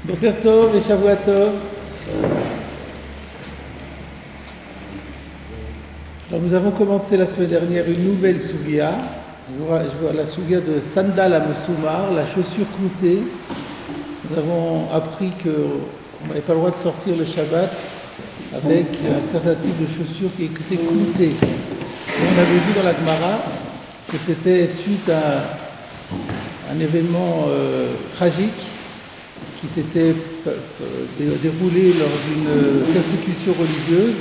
Boker Tov et Shavua Tov. Alors nous avons commencé la semaine dernière une nouvelle Sugia. Je vois la Sugia de Sandal à Messoumar, la chaussure cloutée. Nous avons appris qu'on n'avait pas le droit de sortir le Shabbat avec un certain type de chaussures qui étaient cloutées. On avait vu dans la Gemara que c'était suite à un événement tragique qui s'était déroulé lors d'une persécution religieuse,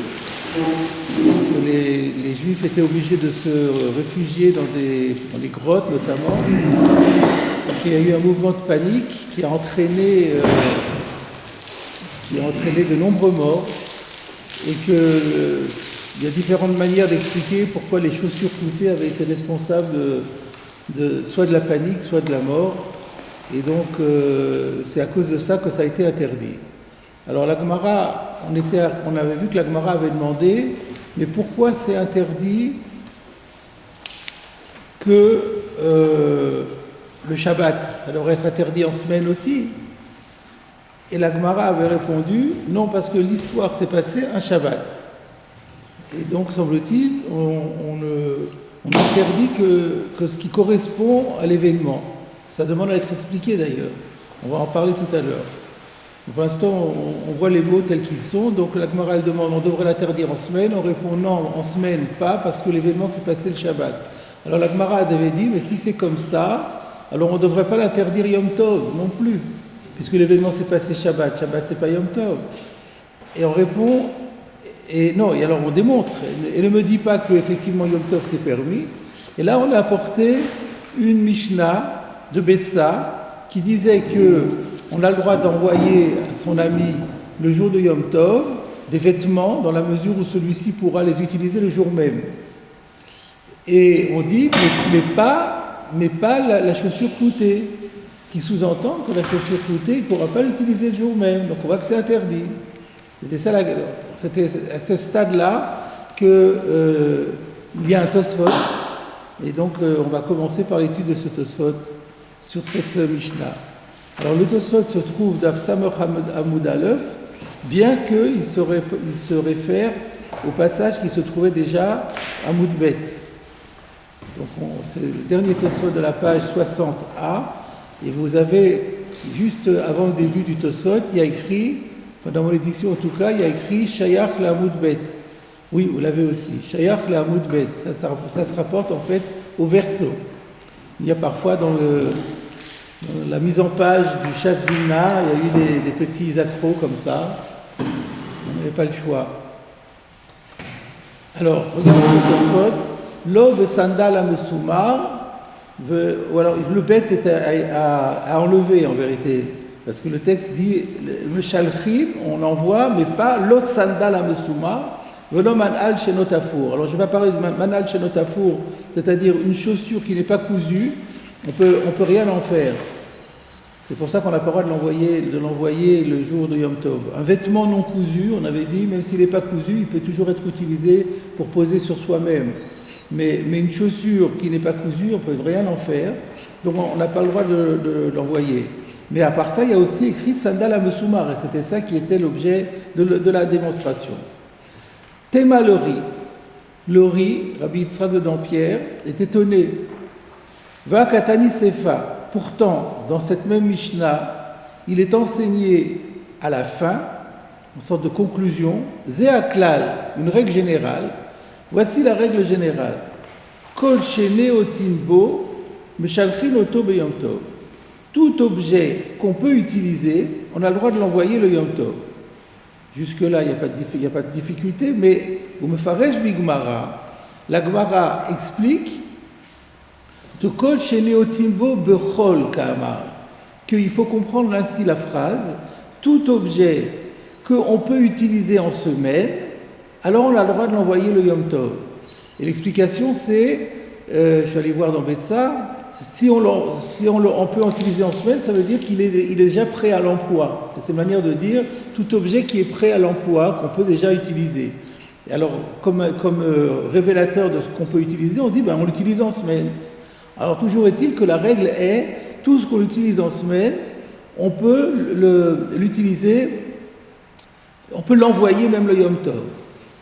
que les Juifs étaient obligés de se réfugier dans des grottes notamment, et qu'il y a eu un mouvement de panique qui a entraîné de nombreux morts, et qu'il y a différentes manières d'expliquer pourquoi les chaussures cloutées avaient été responsables soit de la panique, soit de la mort. Et donc, c'est à cause de ça que ça a été interdit. Alors, la Gemara, on avait vu que la Gemara avait demandé, mais pourquoi c'est interdit que le Shabbat, ça devrait être interdit en semaine aussi? Et la Gemara avait répondu, non, parce que l'histoire s'est passée un Shabbat. Et donc, semble-t-il, on interdit que ce qui correspond à l'événement. Ça demande à être expliqué d'ailleurs. On va en parler tout à l'heure. Pour l'instant, on voit les mots tels qu'ils sont. Donc la Gemara, elle demande, on devrait l'interdire en semaine. On répond non, en semaine pas, parce que l'événement s'est passé le Shabbat. Alors la Gemara avait dit, mais si c'est comme ça, alors on ne devrait pas l'interdire Yom Tov non plus, puisque l'événement s'est passé Shabbat. Shabbat, c'est pas Yom Tov. Et on répond, et non, et alors on démontre. Et ne me dit pas qu'effectivement Yom Tov c'est permis. Et là, on a apporté une Mishnah de Betsa qui disait qu'on a le droit d'envoyer à son ami le jour de Yom Tov des vêtements dans la mesure où celui-ci pourra les utiliser le jour même. Et on dit, mais pas la chaussure cloutée. Ce qui sous-entend que la chaussure cloutée, il ne pourra pas l'utiliser le jour même. Donc on voit que c'est interdit. C'était à ce stade-là qu'il y a un Tosfot. Et donc on va commencer par l'étude de ce Tosfot sur cette Mishnah. Alors le Tosfot se trouve d'Af Samer Hamoud Aleph, bien qu'il se réfère au passage qui se trouvait déjà à Hamoud Bet. Donc c'est le dernier Tosfot de la page 60a, et vous avez, juste avant le début du Tosfot, il y a écrit, enfin dans mon édition en tout cas, il y a écrit Shayach la Hamoud Bet. Oui, vous l'avez aussi, Shayach la Hamoud Bet. Ça se rapporte en fait au verso. Il y a parfois dans la mise en page du Chasse Vilna, il y a eu des petits accros comme ça. On n'avait pas le choix. Alors, regardez le Tosfot. L'eau sandal à Messoumar, ou alors le bête est à enlever en vérité. Parce que le texte dit le shalchim, on envoie, mais pas l'eau sandal à Messoumar. Velo manal shenotafour. Alors je vais pas parler de manal shenotafour, c'est-à-dire une chaussure qui n'est pas cousue, on peut rien en faire. C'est pour ça qu'on n'a pas le droit de l'envoyer le jour de Yom Tov. Un vêtement non cousu, on avait dit, même s'il n'est pas cousu, il peut toujours être utilisé pour poser sur soi-même. Mais une chaussure qui n'est pas cousue, on ne peut rien en faire, donc on n'a pas le droit de l'envoyer. Mais à part ça, il y a aussi écrit Sandal à Messoumar, et c'était ça qui était l'objet de la démonstration. Théma le riz, Rabbi Yitzhak de Dampierre, est étonné. Va Katani Sefa. Pourtant, dans cette même Mishnah, il est enseigné à la fin, en sorte de conclusion, Zéaklal, une règle générale. Voici la règle générale. Kol sheneotinbo, meshalchin oto beyom tov. Tout objet qu'on peut utiliser, on a le droit de l'envoyer le Yom Tov. Jusque-là, il n'y a pas de difficulté, mais vous me faresh bigmara. La Gemara explique de kol sheneotimbo bechol kamar, qu'il faut comprendre ainsi la phrase, tout objet qu'on peut utiliser en semaine, alors on a le droit de l'envoyer le Yom Tov. Et l'explication c'est, je suis allé voir dans Betsa, si on peut en utiliser en semaine, ça veut dire qu'il est déjà prêt à l'emploi. C'est une manière de dire tout objet qui est prêt à l'emploi, qu'on peut déjà utiliser. Et alors, comme révélateur de ce qu'on peut utiliser, on dit on l'utilise en semaine. Alors toujours est-il que la règle est, tout ce qu'on utilise en semaine, on peut l'utiliser, on peut l'envoyer même le Yom Tov.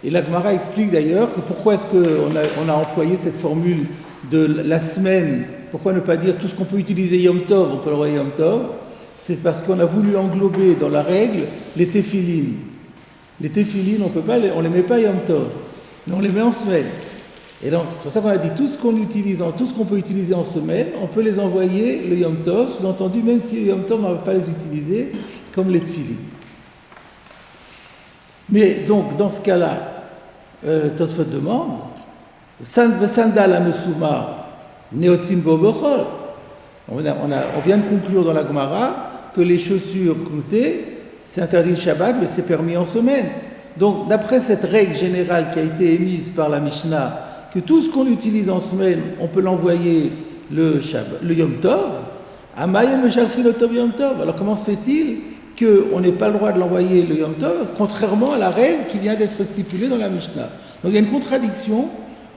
Et la Gemara explique d'ailleurs que pourquoi est-ce qu'on a employé cette formule de la semaine, pourquoi ne pas dire tout ce qu'on peut utiliser Yom Tov, on peut l'envoyer Yom Tov. C'est parce qu'on a voulu englober dans la règle les téphilines. Les téphilines, on les met pas Yom Tov, mais on les met en semaine. Et donc, c'est pour ça qu'on a dit tout ce qu'on peut utiliser en semaine, on peut les envoyer le Yom Tov, sous-entendu, même si le Yom Tov on ne va pas les utiliser comme les téphilines. Mais donc, dans ce cas-là, Tosfot demande, Sandal Amesuma, Neotin Bobochol. On vient de conclure dans la Gemara que les chaussures cloutées, c'est interdit le Shabbat, mais c'est permis en semaine. Donc, d'après cette règle générale qui a été émise par la Mishnah, que tout ce qu'on utilise en semaine, on peut l'envoyer le Yom Tov, Amayel Meshalchi le Tov Yom Tov. Alors, comment se fait-il qu'on n'ait pas le droit de l'envoyer le Yom Tov, contrairement à la règle qui vient d'être stipulée dans la Mishnah? Donc, il y a une contradiction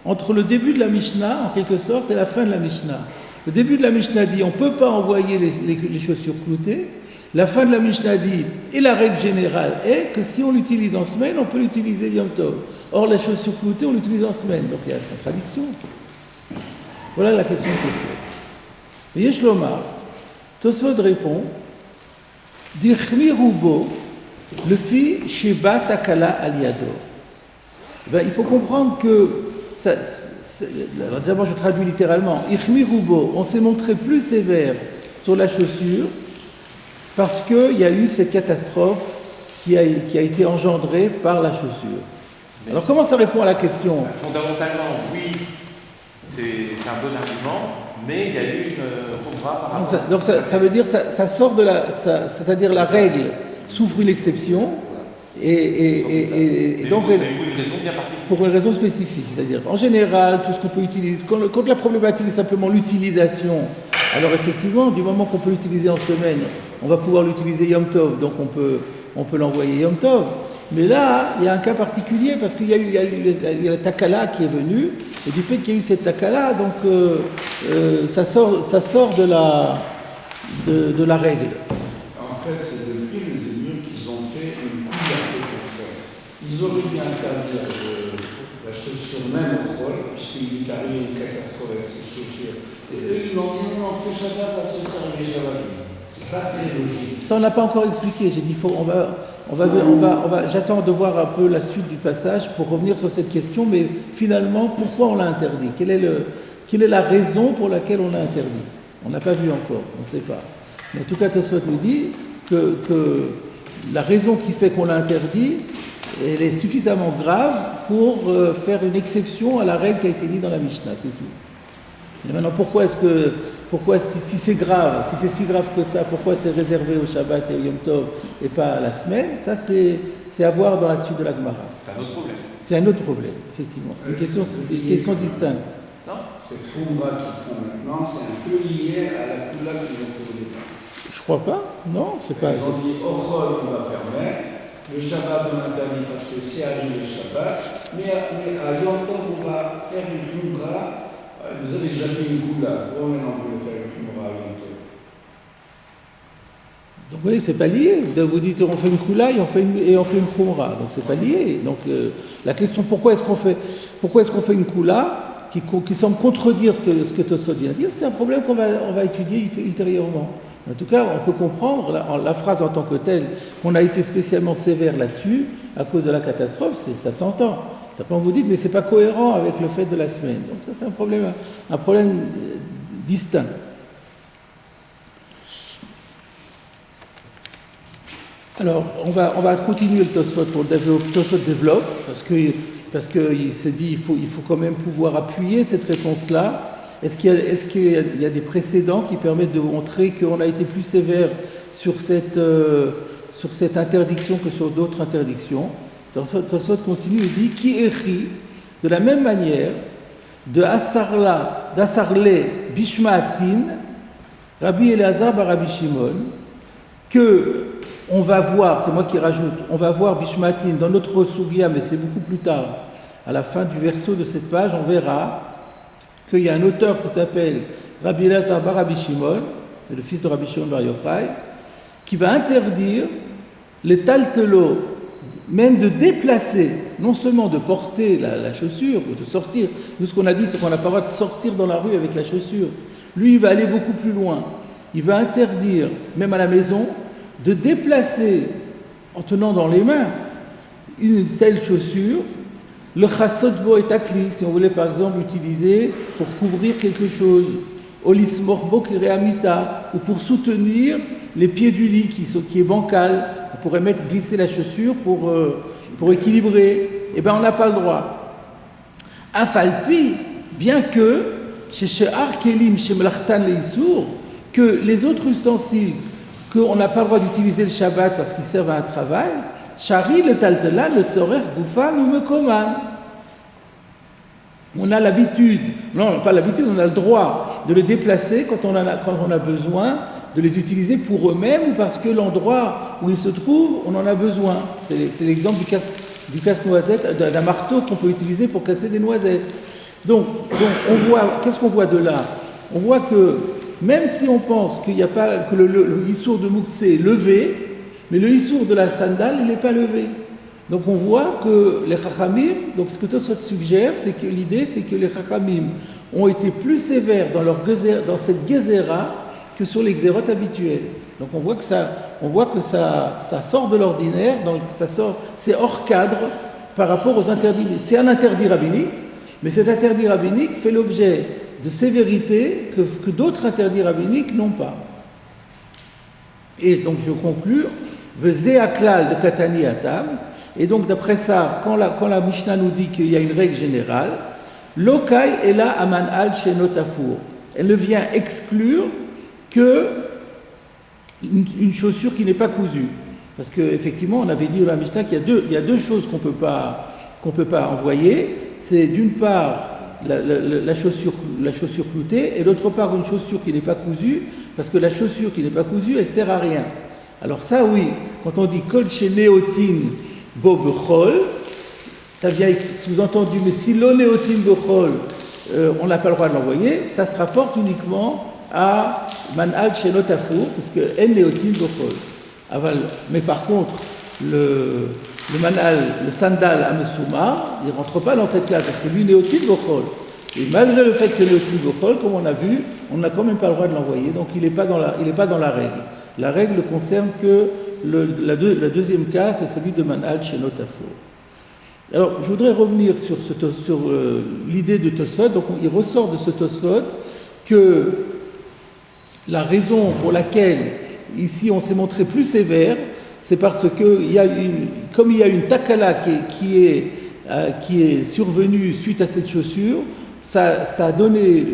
entre le début de la Mishnah, en quelque sorte, et la fin de la Mishnah. Le début de la Mishnah dit on ne peut pas envoyer les chaussures cloutées. La fin de la Mishnah dit, et la règle générale est que si on l'utilise en semaine, on peut l'utiliser Yom Tov. Or, les chaussures cloutées, on l'utilise en semaine. Donc, il y a une contradiction. Voilà la question de Tosfot. Yesh Lomar, Tosfot répond, Dirchmi Rubo, le fi Sheba Takala Aliado. Il faut comprendre que, d'abord je traduis littéralement, Ichmi Rubo, on s'est montré plus sévère sur la chaussure, parce qu'il y a eu cette catastrophe qui a été engendrée par la chaussure. Alors comment ça répond à la question? Fondamentalement, oui, c'est un bon argument, mais il y a eu une khumra par rapport donc ça veut dire ça sort de c'est-à-dire la règle souffre une exception, et donc pour une raison bien particulière. Pour une raison spécifique, c'est-à-dire en général, tout ce qu'on peut utiliser, quand la problématique est simplement l'utilisation, alors effectivement, du moment qu'on peut l'utiliser en semaine, on va pouvoir l'utiliser Yom Tov, donc on peut l'envoyer Yom Tov. Mais là, il y a un cas particulier parce qu'il y a la takala qui est venue, et du fait qu'il y a eu cette takala, donc ça sort de la règle. En fait, c'est depuis le début qu'ils ont fait une liberté pour faire. Ils auraient dû interdire la chaussure même au rôle, puisqu'il est arrivé une catastrophe avec cette chaussure. Et eux, ils l'ont dit non, que Shabbat va se servir Shabbat. C'est pas très logique. Ça, on n'a pas encore expliqué. J'ai dit, j'attends de voir un peu la suite du passage pour revenir sur cette question, mais finalement, pourquoi on l'a interdit? Quelle est la raison pour laquelle on l'a interdit? On n'a pas vu encore, on ne sait pas. Mais en tout cas, Tosfot nous dit que la raison qui fait qu'on l'a interdit, elle est suffisamment grave pour faire une exception à la règle qui a été dite dans la Mishnah, c'est tout. Et maintenant, pourquoi si c'est grave, si c'est si grave que ça, pourquoi c'est réservé au Shabbat et au Yom Tov et pas à la semaine? Ça, c'est à voir dans la suite de la Gemara. C'est un autre problème. C'est un autre problème, effectivement. Une question distincte. Non, cette khumra qu'ils font maintenant, c'est un peu lié à la kula qu'ils ont fait au départ. Je crois pas, non, c'est pas. Ils ont dit au rôle, on va permettre, le Shabbat on interdit parce que c'est arrivé le Shabbat, mais à Yom Tov on va faire une khumra. Vous avez déjà fait une kula, pourquoi maintenant on peut faire une khumra à Yom Tov? Donc oui, c'est pas lié. Vous dites on fait une kula et on fait une khumra, donc c'est pas lié. Donc la question pourquoi est-ce qu'on fait une kula qui semble contredire ce que Tosfot vient de dire, c'est un problème qu'on va étudier ultérieurement. En tout cas, on peut comprendre la phrase en tant que telle qu'on a été spécialement sévère là-dessus à cause de la catastrophe, ça s'entend. Simplement vous dites mais c'est pas cohérent avec le fait de la semaine. Donc ça c'est un problème distinct. Alors, on va continuer le Tosfot pour développer. Tosfot développe parce qu'il se dit il faut quand même pouvoir appuyer cette réponse-là. Est-ce qu'il y a des précédents qui permettent de montrer qu'on a été plus sévère sur cette interdiction que sur d'autres interdictions? Tosfot continue et dit qui écrit de la même manière de d'Asarle Bishmaatin Rabbi Elazar bar Rabbi Shimon que on va voir, c'est moi qui rajoute, on va voir Bishmaatin dans notre Sugia, mais c'est beaucoup plus tard, à la fin du verso de cette page, on verra qu'il y a un auteur qui s'appelle Rabbi Elazar bar Rabbi Shimon, c'est le fils de Rabbi Shimon bar Yochai, qui va interdire les taltelo, même de déplacer, non seulement de porter la chaussure, ou de sortir. Nous, ce qu'on a dit, c'est qu'on n'a pas le droit de sortir dans la rue avec la chaussure. Lui, il va aller beaucoup plus loin. Il va interdire, même à la maison, de déplacer, en tenant dans les mains, une telle chaussure, le chassotbo et takli, si on voulait par exemple l'utiliser pour couvrir quelque chose, olismorbo kireamita, ou pour soutenir les pieds du lit qui est bancal, on pourrait glisser la chaussure pour équilibrer. Eh bien, on n'a pas le droit. Afalpi, bien que chez She'ar Kelim, chez Melachtan Leissour, que les autres ustensiles qu'on n'a pas le droit d'utiliser le Shabbat parce qu'ils servent à un travail, Shari le taltelan, le tzorer goufan ou mekoman. On a l'habitude, non pas l'habitude, on a le droit de les déplacer quand on a besoin de les utiliser pour eux-mêmes ou parce que l'endroit où ils se trouvent, on en a besoin. C'est l'exemple du casse-noisette, d'un marteau qu'on peut utiliser pour casser des noisettes. Donc on voit, qu'est-ce qu'on voit de là? On voit que même si on pense qu'il n'y a pas, que le issour de Moukhtse est levé, mais le issour de la sandale, il n'est pas levé. Donc on voit que les Chachamim, donc ce que Tosot suggère, c'est que l'idée, c'est que les Chachamim ont été plus sévères dans cette Gezerah que sur les Xérot habituels. Donc on voit que ça sort de l'ordinaire, donc c'est hors cadre par rapport aux interdits. C'est un interdit rabbinique, mais cet interdit rabbinique fait l'objet de sévérité que d'autres interdits rabbiniques n'ont pas. Et donc je conclus, Vezé aklal de Katani Atam, et donc d'après ça, quand la Mishnah nous dit qu'il y a une règle générale, Lokai est là aman al shenotafour. Elle ne vient exclure que une chaussure qui n'est pas cousue. Parce qu'effectivement, on avait dit dans la Mishnah qu'il y a deux choses qu'on peut pas envoyer. C'est d'une part la chaussure cloutée et d'autre part une chaussure qui n'est pas cousue, parce que la chaussure qui n'est pas cousue, elle sert à rien. Alors ça, oui, quand on dit kol sheneotin bo bechol, ça vient sous-entendu, mais si l'onéotin bechol, on n'a pas le droit de l'envoyer, ça se rapporte uniquement à manal shenotafur, parce que en néotin bechol. Mais par contre, le manal, le sandal à Messouma, il ne rentre pas dans cette classe, parce que lui, néotin bechol. Et malgré le fait que néotin bechol, comme on a vu, on n'a quand même pas le droit de l'envoyer, donc il n'est pas dans la règle. La règle ne concerne que la deuxième cas, c'est celui de Manal chez Notafo. Alors, je voudrais revenir sur l'idée de Tosfot. Donc, il ressort de ce Tosfot que la raison pour laquelle, ici, on s'est montré plus sévère, c'est parce que comme il y a une takala qui est survenue suite à cette chaussure, ça a donné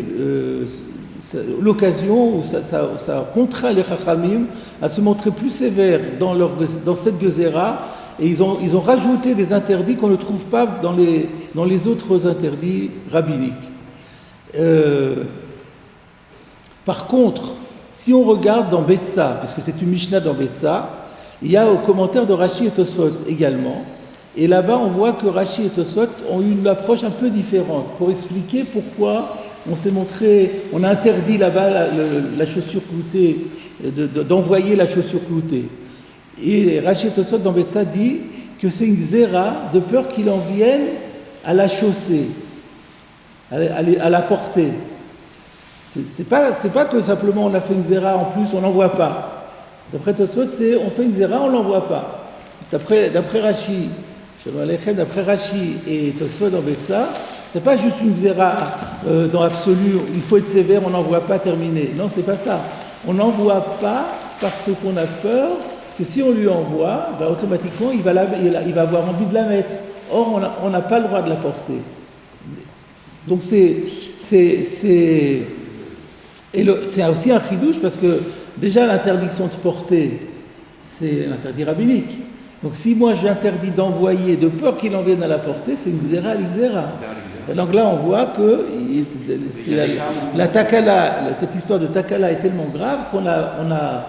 l'occasion où ça contraint les Chachamim à se montrer plus sévères dans cette Gezerah, et ils ont rajouté des interdits qu'on ne trouve pas dans les autres interdits rabbiniques. Par contre, si on regarde dans Betsa, puisque c'est une Mishnah dans Betsa, il y a au commentaire de Rashi et Tosfot également, et là-bas on voit que Rashi et Tosfot ont eu une approche un peu différente pour expliquer pourquoi on a interdit là-bas la chaussure cloutée, d'envoyer la chaussure cloutée. Et Rashi Tosfot dans Betsa dit que c'est une zéra de peur qu'il en vienne à la chausser, à la porter. C'est pas que simplement on a fait une zéra en plus, on n'envoie pas. D'après Tosfot, c'est on fait une zéra, on l'envoie pas. D'après Rashi, et Tosfot dans Betsa, c'est pas juste une zéra dans l'absolu, il faut être sévère, on n'envoie pas, terminé. Non, c'est pas ça. On n'envoie pas parce qu'on a peur que si on lui envoie, ben automatiquement il va avoir envie de la mettre. Or, on n'a pas le droit de la porter. Donc c'est aussi un chidouche parce que déjà l'interdiction de porter, c'est l'interdit rabbinique. Donc si moi j'interdis d'envoyer de peur qu'il en vienne à la porter, c'est une xéra l'ixéra. Et donc là on voit que la takala, cette histoire de takala est tellement grave qu'on a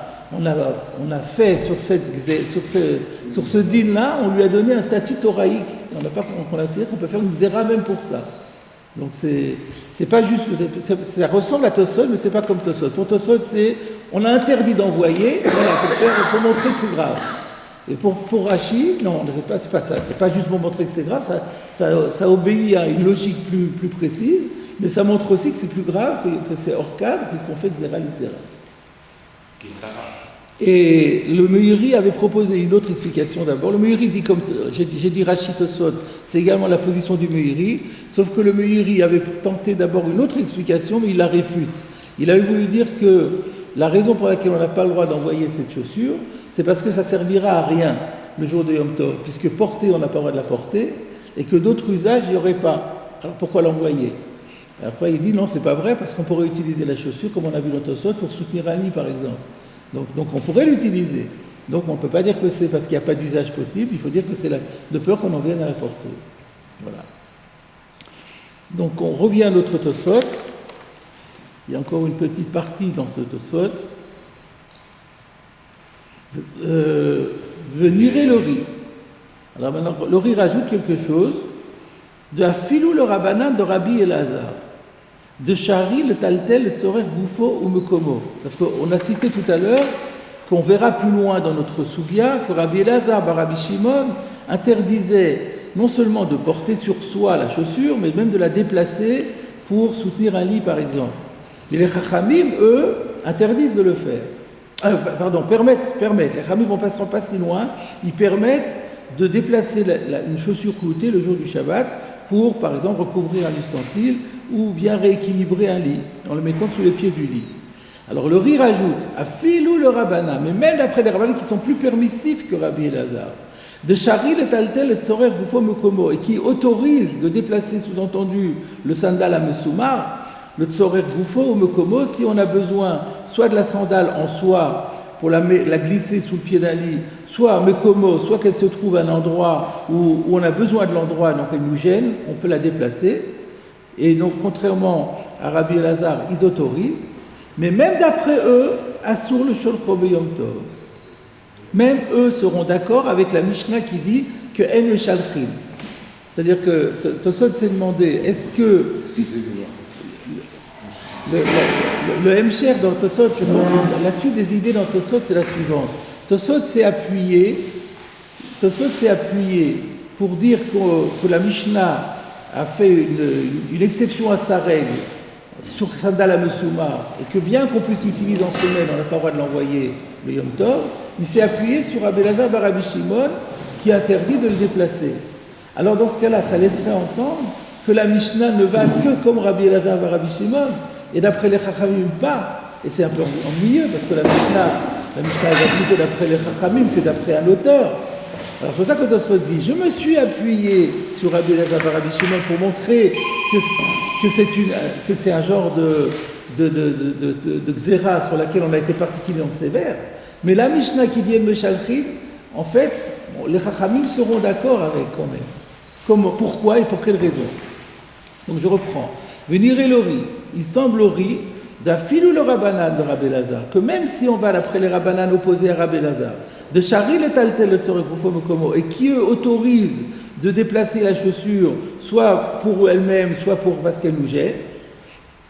fait sur ce din là, on lui a donné un statut thoraïque. C'est-à-dire qu'on peut faire une xéra même pour ça. Donc c'est pas juste, ça ressemble à Tosot, mais c'est pas comme Tosot. Pour Tosot, on a interdit d'envoyer, voilà, pour montrer que c'est grave. Et pour Rashi, non, c'est pas ça. C'est pas juste pour montrer que c'est grave, ça obéit à une logique plus précise, mais ça montre aussi que c'est plus grave, que c'est hors cadre, puisqu'on fait Xéra l'Xéra. Et le Meiri avait proposé une autre explication d'abord. Le Meiri dit, comme j'ai dit Rashi Tosot, c'est également la position du Meiri, sauf que le Meiri avait tenté d'abord une autre explication, mais il la réfute. Il avait voulu dire que la raison pour laquelle on n'a pas le droit d'envoyer cette chaussure, c'est parce que ça servira à rien le jour de Yom Tov, puisque porter, on n'a pas le droit de la porter, et que d'autres usages, il n'y aurait pas. Alors pourquoi l'envoyer? Après, il dit non, c'est pas vrai, parce qu'on pourrait utiliser la chaussure, comme on a vu dans Tosot, pour soutenir un lit, par exemple. Donc on pourrait l'utiliser. Donc on ne peut pas dire que c'est parce qu'il n'y a pas d'usage possible, il faut dire que c'est de peur qu'on en vienne à la porter. Voilà. Donc on revient à notre Tosot. Il y a encore une petite partie dans ce Tosot. Venir Lori. Alors maintenant, Lori rajoute quelque chose. De Afilou le Rabbanan de Rabbi Elazar. De Shari, le Taltel, le Tzorer, Goufo ou Mekomo. Parce qu'on a cité tout à l'heure qu'on verra plus loin dans notre Sougia que Rabbi Elazar, Rabbi Shimon interdisait non seulement de porter sur soi la chaussure, mais même de la déplacer pour soutenir un lit, par exemple. Mais les Chachamim, eux, interdisent de le faire. Permettent. Les Chachamim ne sont pas si loin. Ils permettent de déplacer une chaussure cloutée le jour du Shabbat pour, par exemple, recouvrir un ustensile ou bien rééquilibrer un lit en le mettant sous les pieds du lit. Alors le Ri rajoute, Afilou le Rabbana, mais même d'après les Rabbanim qui sont plus permissifs que Rabbi Elazar, de Shari le Taltel et Tzorer Goufo Mekomo, et qui autorisent de déplacer sous-entendu le sandal à Mesoumar, le Tzorer Goufo ou Mekomo, si on a besoin soit de la sandale en soie pour la glisser sous le pied d'un lit, soit Mekomo, soit qu'elle se trouve à un endroit où on a besoin de l'endroit, donc elle nous gêne, on peut la déplacer. Et donc, contrairement à Rabbi Elazar, ils autorisent, mais même d'après eux, Assour le Sholcho B'Yom Tov. Même eux seront d'accord avec la Mishnah qui dit que En le Shalchim. C'est-à-dire que Tosot s'est demandé, est-ce que. Le Hemsher dans Tosot, je pense, la suite des idées dans Tosot, c'est la suivante. Tosot s'est appuyé pour dire que la Mishnah a fait une exception à sa règle sur Sandal à Mesoumar, et que bien qu'on puisse l'utiliser en semaine, on n'a pas le droit de l'envoyer le Yom Tov, il s'est appuyé sur Rabbi Elazar bar Rabbi Shimon qui interdit de le déplacer. Alors dans ce cas-là, ça laisserait entendre que la Mishnah ne va que comme Rabbi Elazar bar Rabbi Shimon, et d'après les Chachamim pas, et c'est un peu ennuyeux parce que la Mishnah va plutôt d'après les Chachamim que d'après un auteur. Alors c'est pour ça que Tosfot dit, je me suis appuyé sur Rabbi Elazar bar Rabbi Shimon pour montrer que c'est un genre de xéra sur laquelle on a été particulièrement sévère, mais la Mishnah qui dit El Meshalchim, en fait, les Chachamim seront d'accord avec quand même. Pourquoi et pour quelle raison? Donc je reprends. Venir Lori, il semble Lori, d'Afilou le Rabbanan de Rabbi Elazar, que même si on va d'après les Rabbanan opposés à Rabbi Elazar, de Shari le Taltel le Tzorer Goufo Mekomo, et qui eux autorisent de déplacer la chaussure, soit pour elle-même, soit parce qu'elle nous gêne,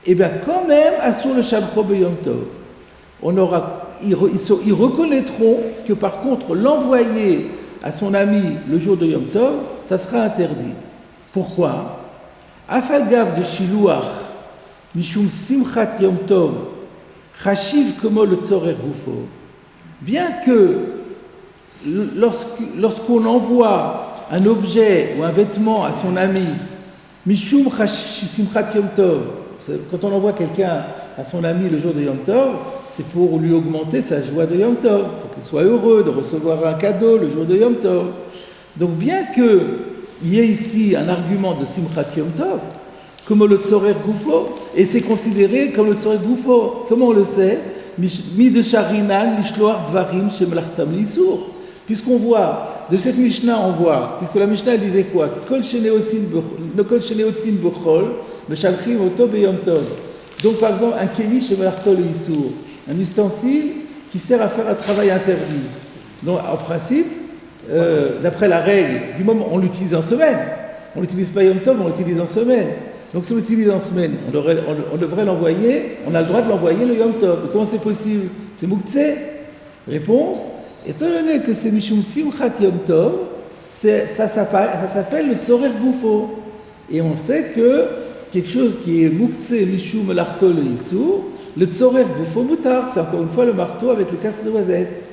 et bien quand même, Assour le Shalcho B'Yom Tov, ils reconnaîtront que par contre, l'envoyer à son ami le jour de Yom Tov, ça sera interdit. Pourquoi? Afagav de Shiluach, Mishum Simchat Yom Tov, Chashiv Komo le Tzorer Goufo. Bien que lorsqu'on envoie un objet ou un vêtement à son ami, Mishum Simchat Yom Tov, quand on envoie quelqu'un à son ami le jour de Yom Tov, c'est pour lui augmenter sa joie de Yom Tov, pour qu'il soit heureux de recevoir un cadeau le jour de Yom Tov. Donc bien qu'il y ait ici un argument de Simchat Yom Tov, comme le Tzorer Goufo, et c'est considéré comme le Tzorer Goufo. Comment on le sait? Mi de Sharinan, Lishloar Dvarim, Shemelachtam Lissour. Puisqu'on voit, de cette Mishnah, on voit, puisque la Mishnah disait quoi? Kol Sheneotin Bechol, Meshalchim Oto Beyom Tov. Donc par exemple, un Keli Shemelachtam Lissour, un ustensile qui sert à faire un travail interdit. Donc en principe, d'après la règle, du moment on l'utilise en semaine, on l'utilise pas Yom Tov, on l'utilise en semaine. Donc si on l'utilise en semaine, on devrait l'envoyer, on a le droit de l'envoyer le Yom Tov. Comment c'est possible? C'est Mouktsé? Réponse, étant donné que c'est Mishum Simchat Yom Tov, ça s'appelle le Tzorer Goufo. Et on sait que quelque chose qui est Mouktsé Mishum Larto le Yissour, le Tzorer Goufo Moutar, c'est encore une fois le marteau avec le casse de noisette.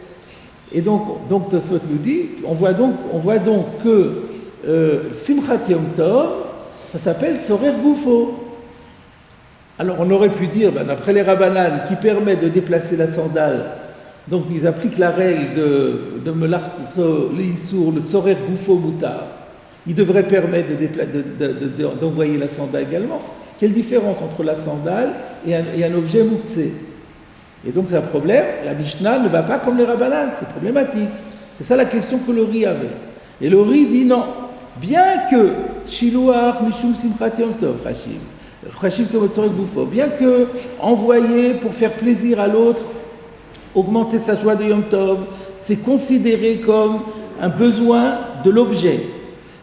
Et donc Tosfot nous dit, on voit donc que Simchat Yom Tov, ça s'appelle Tzorer Goufo. Alors on aurait pu dire, d'après les Rabbanan, qui permet de déplacer la sandale, donc ils appliquent la règle de Melarto l'Issour, le Tzorer Goufo Moutar. Il devrait permettre d'envoyer la sandale également. Quelle différence entre la sandale et un objet Mouktsé? Et donc c'est un problème, la Mishnah ne va pas comme les Rabbanan, c'est problématique. C'est ça la question que le Ri avait. Et le Ri dit non, bien que Shiluach Mishum Simchat Yom Tov, Chashim comme Tzorer Goufo, bien que envoyer pour faire plaisir à l'autre, augmenter sa joie de Yom Tov, c'est considéré comme un besoin de l'objet.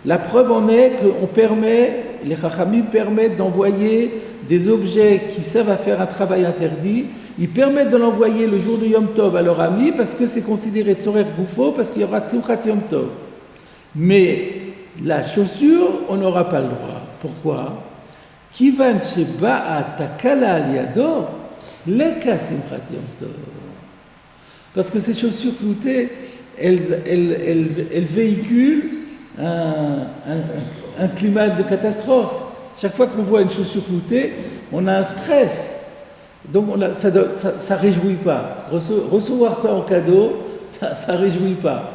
La preuve en est qu'on permet, les Chachamim permettent d'envoyer des objets qui servent à faire un travail interdit. Ils permettent de l'envoyer le jour de Yom Tov à leur ami parce que c'est considéré Tzorer Goufo, parce qu'il y aura Simchat Yom Tov. Mais la chaussure, on n'aura pas le droit. Pourquoi? Kivan sheba'a takala al yado, leka Simchat Yom Tov. Parce que ces chaussures cloutées, elles véhiculent un climat de catastrophe. Chaque fois qu'on voit une chaussure cloutée, on a un stress. Donc ça réjouit pas. Recevoir ça en cadeau, ça réjouit pas.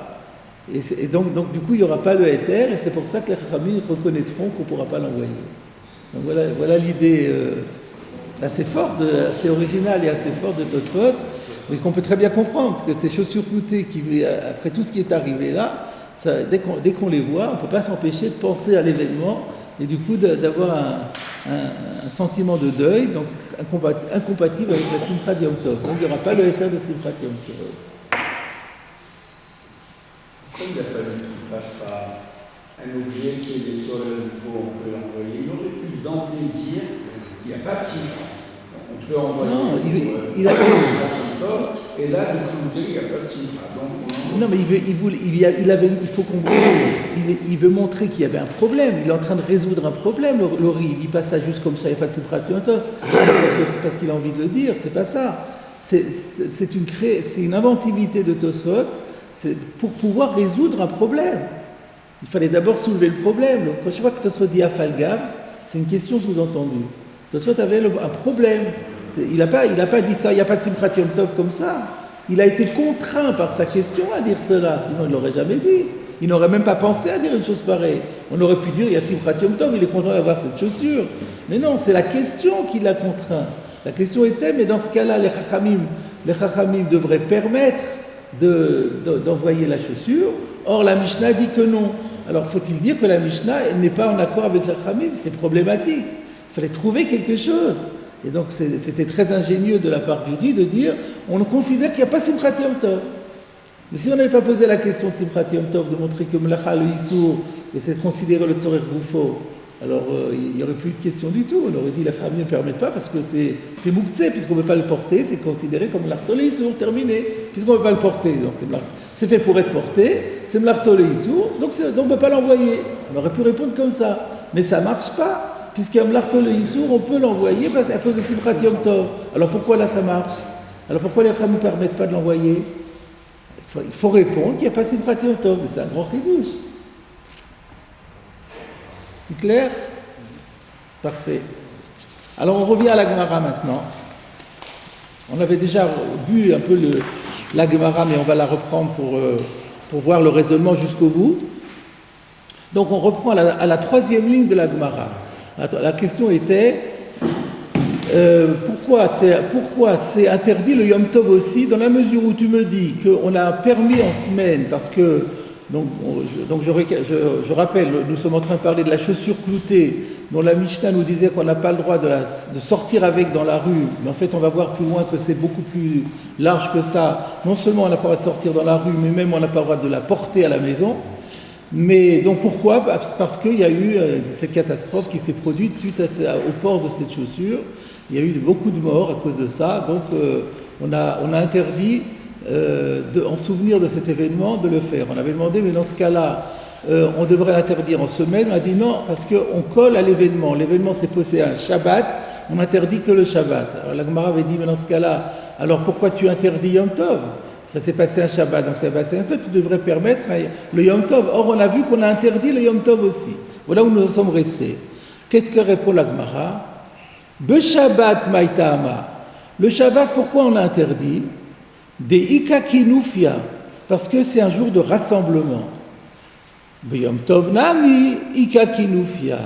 Et donc du coup, il n'y aura pas le éther, et c'est pour ça que les Chachamim reconnaîtront qu'on ne pourra pas l'envoyer. Donc voilà l'idée assez forte, assez originale et assez forte de Tosfot, mais qu'on peut très bien comprendre, parce que ces chaussures cloutées, après tout ce qui est arrivé là, dès qu'on les voit, on ne peut pas s'empêcher de penser à l'événement, et du coup d'avoir un sentiment de deuil, donc incompatible avec la Simchat Yom Tov. Donc il n'y aura pas le état de Simchat Yom Tov. Comme il a fallu qu'il passe par un objet qui est des sols nouveaux, on peut l'envoyer, il aurait pu d'emblée dire qu'il n'y a pas de Simchat. On peut envoyer et là, de côté, il n'y a pas de Simchat. Non, mais il veut montrer qu'il y avait un problème. Il est en train de résoudre un problème. Le Ri, il dit pas ça juste comme ça, il n'y a pas de Simchat Yom Tov, parce qu'il a envie de le dire. C'est pas ça. C'est une inventivité de Tosfot. C'est pour pouvoir résoudre un problème. Il fallait d'abord soulever le problème. Donc, quand je vois que Tosfot dit Afalgav, c'est une question sous-entendue. Tosfot avait un problème. Il n'a pas dit ça, il n'y a pas de Simchat Yom Tov comme ça. Il a été contraint par sa question à dire cela, sinon il ne l'aurait jamais dit. Il n'aurait même pas pensé à dire une chose pareille. On aurait pu dire, il y a Simchat Yom Tov, il est content d'avoir cette chaussure. Mais non, c'est la question qui l'a contraint. La question était, mais dans ce cas-là, les Chachamim devraient permettre d'envoyer la chaussure. Or, la Mishnah dit que non. Alors, faut-il dire que la Mishnah n'est pas en accord avec les Chachamim? C'est problématique. Il fallait trouver quelque chose. Et donc, c'était très ingénieux de la part du Ri de dire, on considère qu'il n'y a pas Simchat Yom Tov. Mais si on n'avait pas posé la question de Simchat Yom Tov, de montrer que Melacha le Issour, et c'est considéré le Tzorer Goufo, alors il n'y aurait plus de question du tout. On aurait dit, la Chachamim ne permet pas parce que c'est Mouktsé, puisqu'on ne peut pas le porter, c'est considéré comme Melacha le Issour, terminé, puisqu'on ne peut pas le porter. Donc c'est fait pour être porté, c'est Melacha le Issour, donc on ne peut pas l'envoyer. On aurait pu répondre comme ça. Mais ça ne marche pas. Puisqu'il y a Mlarto le Issour, on peut l'envoyer à cause de Simchat Yom Tov. Alors pourquoi là ça marche? Alors pourquoi les Chachamim ne permettent pas de l'envoyer? Il faut répondre qu'il n'y a pas Simchat Yom Tov, mais c'est un grand chidouche. C'est clair? Parfait. Alors on revient à la Gemara maintenant. On avait déjà vu un peu la Gemara, mais on va la reprendre pour voir le raisonnement jusqu'au bout. Donc on reprend à la troisième ligne de la Gemara. La question était pourquoi c'est interdit le Yom Tov aussi, dans la mesure où tu me dis qu'on a permis en semaine, parce que donc je rappelle, nous sommes en train de parler de la chaussure cloutée, dont la Mishnah nous disait qu'on n'a pas le droit de sortir avec dans la rue, mais en fait on va voir plus loin que c'est beaucoup plus large que ça. Non seulement on n'a pas le droit de sortir dans la rue, mais même on n'a pas le droit de la porter à la maison. Mais donc pourquoi? Parce qu'il y a eu cette catastrophe qui s'est produite suite au port de cette chaussure. Il y a eu beaucoup de morts à cause de ça. Donc on a interdit, en souvenir de cet événement, de le faire. On avait demandé, mais dans ce cas-là, on devrait l'interdire en semaine. On a dit non, parce qu'on colle à l'événement. L'événement s'est posé un Shabbat, on interdit que le Shabbat. Alors la Gemara avait dit, mais dans ce cas-là, alors pourquoi tu interdis Yom Tov? Ça s'est passé un Shabbat, donc ça s'est passé un Tov, tu devrais permettre le Yom Tov. Or, on a vu qu'on a interdit le Yom Tov aussi. Voilà où nous en sommes restés. Qu'est-ce que répond la Gemara? Be Shabbat maïtama. Le Shabbat, pourquoi on l'a interdit? Des ikakinufia, parce que c'est un jour de rassemblement. Be Yom Tov nami ikakinufia.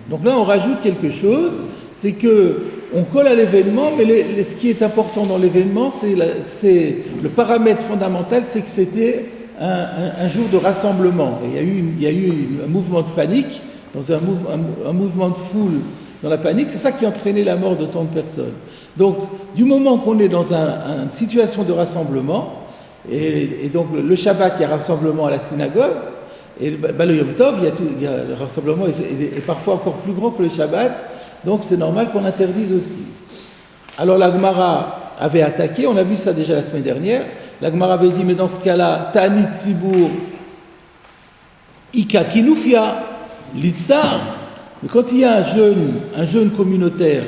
Donc là, on rajoute quelque chose, c'est que on colle à l'événement, mais ce qui est important dans l'événement, c'est le paramètre fondamental, c'est que c'était un jour de rassemblement. Et il y a eu un mouvement de panique, dans un mouvement de foule dans la panique, c'est ça qui a entraîné la mort de tant de personnes. Donc, du moment qu'on est dans une situation de rassemblement, et donc le Shabbat, il y a rassemblement à la synagogue, et le Yom Tov, le rassemblement est parfois encore plus grand que le Shabbat. Donc c'est normal qu'on interdise aussi. Alors la Gemara avait attaqué, on a vu ça déjà la semaine dernière. La Gemara avait dit, mais dans ce cas-là, Tanit Tzibur, Ika Kinufia, Litzar. Mais quand il y a un jeûne communautaire,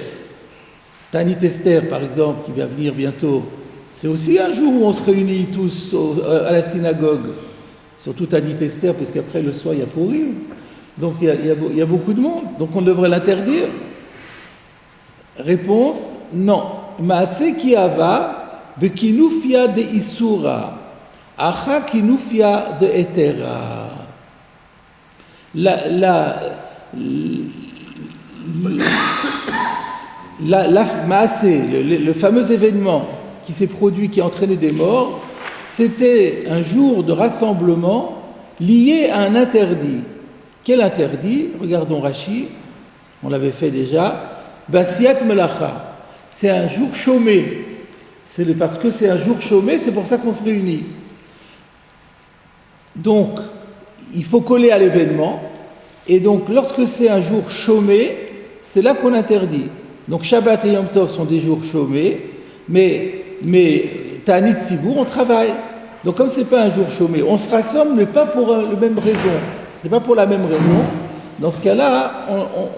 Tanit Esther par exemple, qui va venir bientôt, c'est aussi un jour où on se réunit tous à la synagogue. Surtout Tanit Esther, parce qu'après le soir il y a Purim. Donc il y a beaucoup de monde, donc on devrait l'interdire. Réponse, non. Maase ki ava bekinufia de isura, acha kinufia de etera. Maase, le fameux événement qui s'est produit, qui a entraîné des morts, c'était un jour de rassemblement lié à un interdit. Quel interdit? Regardons Rashi, on l'avait fait déjà. Basiat Melacha, c'est un jour chômé. Parce que c'est un jour chômé, c'est pour ça qu'on se réunit. Donc, il faut coller à l'événement. Et donc, lorsque c'est un jour chômé, c'est là qu'on interdit. Donc, Shabbat et Yom Tov sont des jours chômés, mais Tanit Tzibur, on travaille. Donc, comme c'est pas un jour chômé, on se rassemble, mais pas pour la même raison. C'est pas pour la même raison. Dans ce cas-là,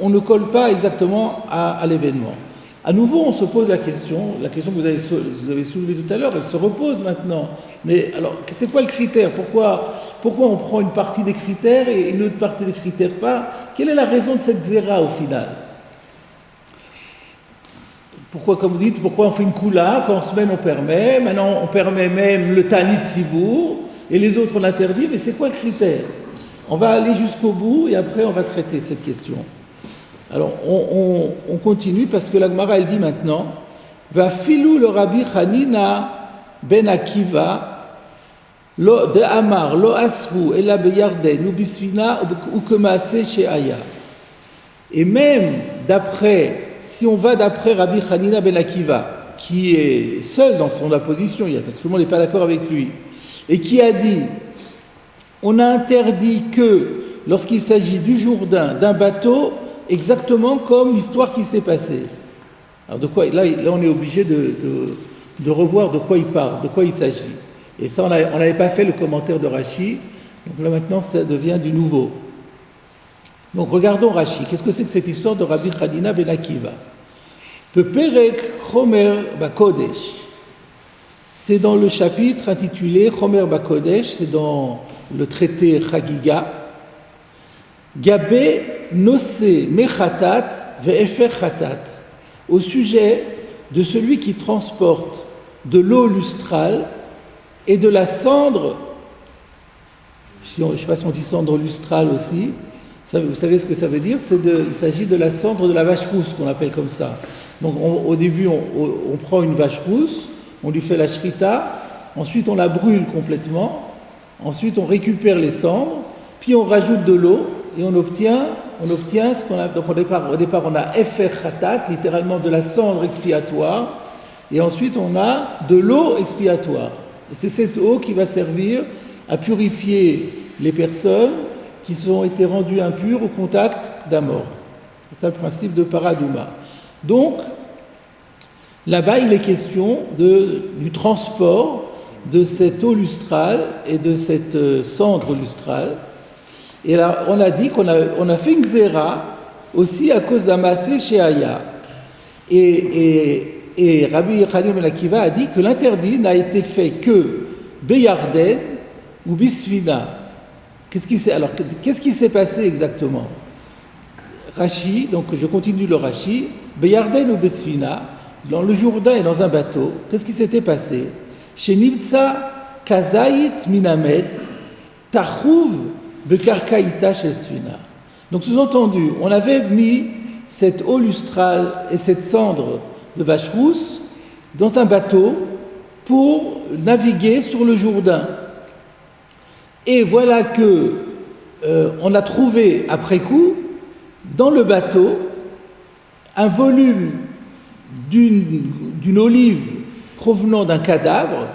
on ne colle pas exactement à l'événement. À nouveau, on se pose la question que vous avez soulevée tout à l'heure, elle se repose maintenant. Mais alors, c'est quoi le critère? Pourquoi on prend une partie des critères et une autre partie des critères pas? Quelle est la raison de cette zéra au final? Pourquoi, comme vous dites, pourquoi on fait une koula, qu'en semaine on permet, maintenant on permet même le Tanit Tzibur, et les autres on l'interdit, mais c'est quoi le critère? On va aller jusqu'au bout et après on va traiter cette question. Alors on continue parce que la Gemara elle dit maintenant va filou le Rabbi Hanina ben Akiva lo de Amar lo asru ela beyarden ou bisfina ou kemaase chez Aya. Et même si on va d'après Rabbi Hanina ben Akiva qui est seul dans son opposition, parce que tout le monde n'est pas d'accord avec lui, et qui a dit on a interdit que, lorsqu'il s'agit du Jourdain, d'un bateau, exactement comme l'histoire qui s'est passée. Alors là on est obligé de revoir de quoi il parle, de quoi il s'agit. Et ça, on n'avait pas fait le commentaire de Rashi, donc là maintenant ça devient du nouveau. Donc regardons Rashi. Qu'est-ce que c'est que cette histoire de Rabbi Hanina ben Akiva? Peperek Chomer Bakodesh. C'est dans le chapitre intitulé Chomer Bakodesh, c'est dans le traité Chagiga, Gabé Nose Mechatat Ve'efer Chatat, au sujet de celui qui transporte de l'eau lustrale et de la cendre, je ne sais pas si on dit cendre lustrale aussi, vous savez ce que ça veut dire? Il s'agit de la cendre de la vache rousse qu'on appelle comme ça. Donc au début on prend une vache rousse, on lui fait la shrita, ensuite on la brûle complètement. Ensuite, on récupère les cendres, puis on rajoute de l'eau et on obtient ce qu'on a. Donc au départ, on a efer khatat, littéralement de la cendre expiatoire, et ensuite on a de l'eau expiatoire. Et c'est cette eau qui va servir à purifier les personnes qui ont été rendus impurs au contact d'un mort. C'est ça le principe de paradouma. Donc, là-bas, il est question du transport de cette eau lustrale et de cette cendre lustrale. Et là, on a dit qu'on a fait une xéra aussi à cause d'un massé chez Aya. Et Rabbi Chaim ben Akiva a dit que l'interdit n'a été fait que Beyarden ou Bisfina. Qu'est-ce qui s'est passé exactement? Rashi, donc je continue le Rashi, Beyarden ou Bisfina, dans le Jourdain et dans un bateau, qu'est-ce qui s'était passé? Chez Nibtsa Kazait Minamet, Tachouv Bekarkaïta chez Sfina. Donc sous-entendu, on avait mis cette eau lustrale et cette cendre de vache rousse dans un bateau pour naviguer sur le Jourdain. Et voilà que on a trouvé après coup dans le bateau un volume d'une olive provenant d'un cadavre,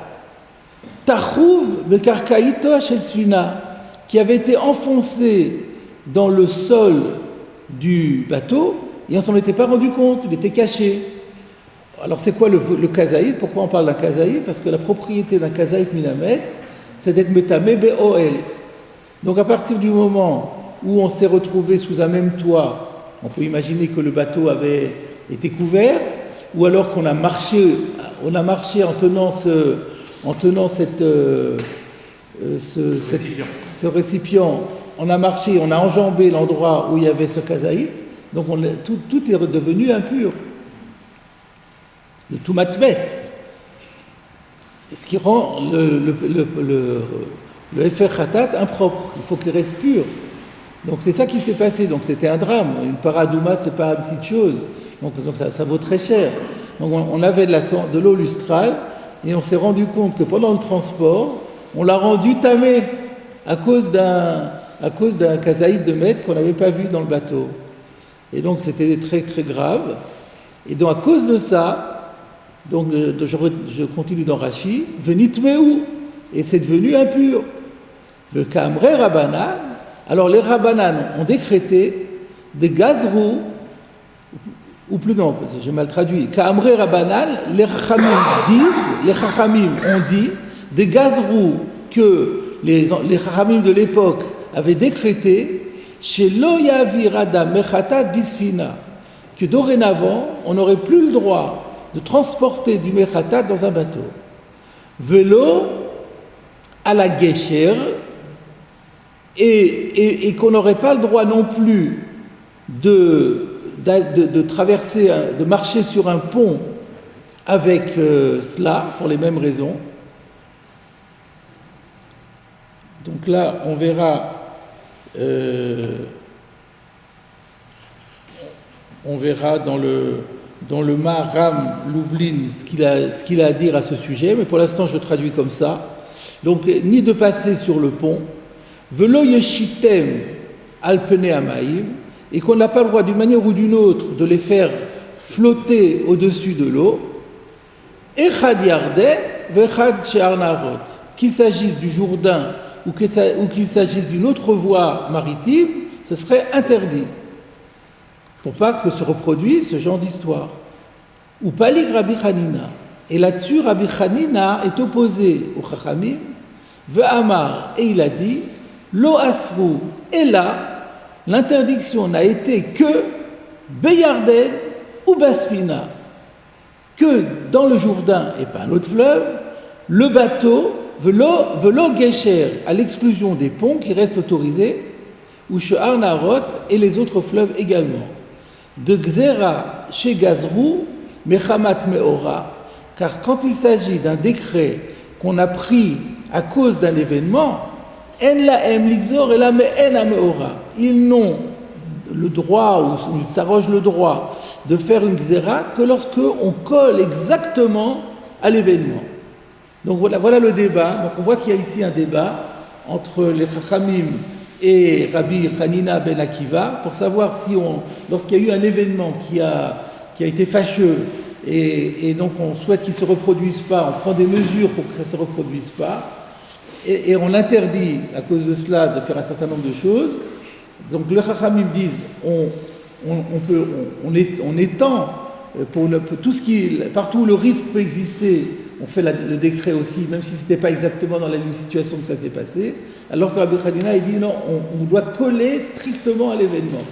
Tachouv Bekarkaïta shel Sfina, qui avait été enfoncé dans le sol du bateau et on ne s'en était pas rendu compte, il était caché. Alors c'est quoi le kazaïd? Pourquoi on parle d'un kazaïd? Parce que la propriété d'un kazaïd minamet, c'est d'être metamé be'oel. Donc à partir du moment où on s'est retrouvé sous un même toit, on peut imaginer que le bateau avait été couvert, ou alors qu'on a marché en tenant ce récipient, on a marché, on a enjambé l'endroit où il y avait ce kazaïd, donc tout est redevenu impur. De tout matbet. Ce qui rend le Efer Khatat impropre. Il faut qu'il reste pur. Donc c'est ça qui s'est passé. Donc c'était un drame. Une paradouma, c'est pas une petite chose. Donc ça vaut très cher. Donc on avait de l'eau lustrale et on s'est rendu compte que pendant le transport, on l'a rendu tamé à cause d'un kazaïd de maître qu'on n'avait pas vu dans le bateau. Et donc c'était très très grave. Et donc à cause de ça, donc je continue dans Rashi, venitmeu, et c'est devenu impur. Le kamre Rabbanan, alors les Rabbanan ont décrété des gazrou, ou plus non, parce que j'ai mal traduit, kamre Rabbanan, les Chachamim ont dit, des gazrou que les Chachamim de l'époque avaient décrété, chez lo yavir adam mechatat bisfina, que dorénavant, on n'aurait plus le droit de transporter du mechatat dans un bateau. Vélo à la Gesher, et qu'on n'aurait pas le droit non plus de traverser, de marcher sur un pont avec cela, pour les mêmes raisons. Donc là, on verra dans le Maharam Lublin ce qu'il a à dire à ce sujet, mais pour l'instant je traduis comme ça. Donc, ni de passer sur le pont, velo yeshitem alpene amaim, et qu'on n'a pas le droit d'une manière ou d'une autre de les faire flotter au-dessus de l'eau, echad yardeh vechad she'ar narot, qu'il s'agisse du Jourdain ou qu'il s'agisse d'une autre voie maritime, ce serait interdit. Pour pas que se reproduise ce genre d'histoire. Ou palik Rabbi Hanina. Et là-dessus, Rabbi Hanina est opposé au Chachamim, ve'amar, et il a dit, lo asru, et là, l'interdiction n'a été que beyarden ou basfina, que dans le Jourdain et pas un autre fleuve, le bateau velo gesher, à l'exclusion des ponts qui restent autorisés, ou she'ar narot et les autres fleuves également. De Gzera chez Gazrou, Mechamat Meora, car quand il s'agit d'un décret qu'on a pris à cause d'un événement, En lahem l'ixor et la me'en Meora, ils n'ont le droit, ou ils s'arrogent le droit de faire une Gzera que lorsque on colle exactement à l'événement. Donc voilà le débat. Donc on voit qu'il y a ici un débat entre les Chachamim et Rabbi Hanina ben Akiva pour savoir si lorsqu'il y a eu un événement qui a été fâcheux et donc on souhaite qu'il ne se reproduise pas, on prend des mesures pour que ça ne se reproduise pas, et on interdit à cause de cela de faire un certain nombre de choses. Donc les Chachamim disent on étend pour tout ce qui, partout où le risque peut exister, on fait le décret aussi, même si ce n'était pas exactement dans la même situation que ça s'est passé. Alors que Rabbi Hanina il dit non, on doit coller strictement à l'événement.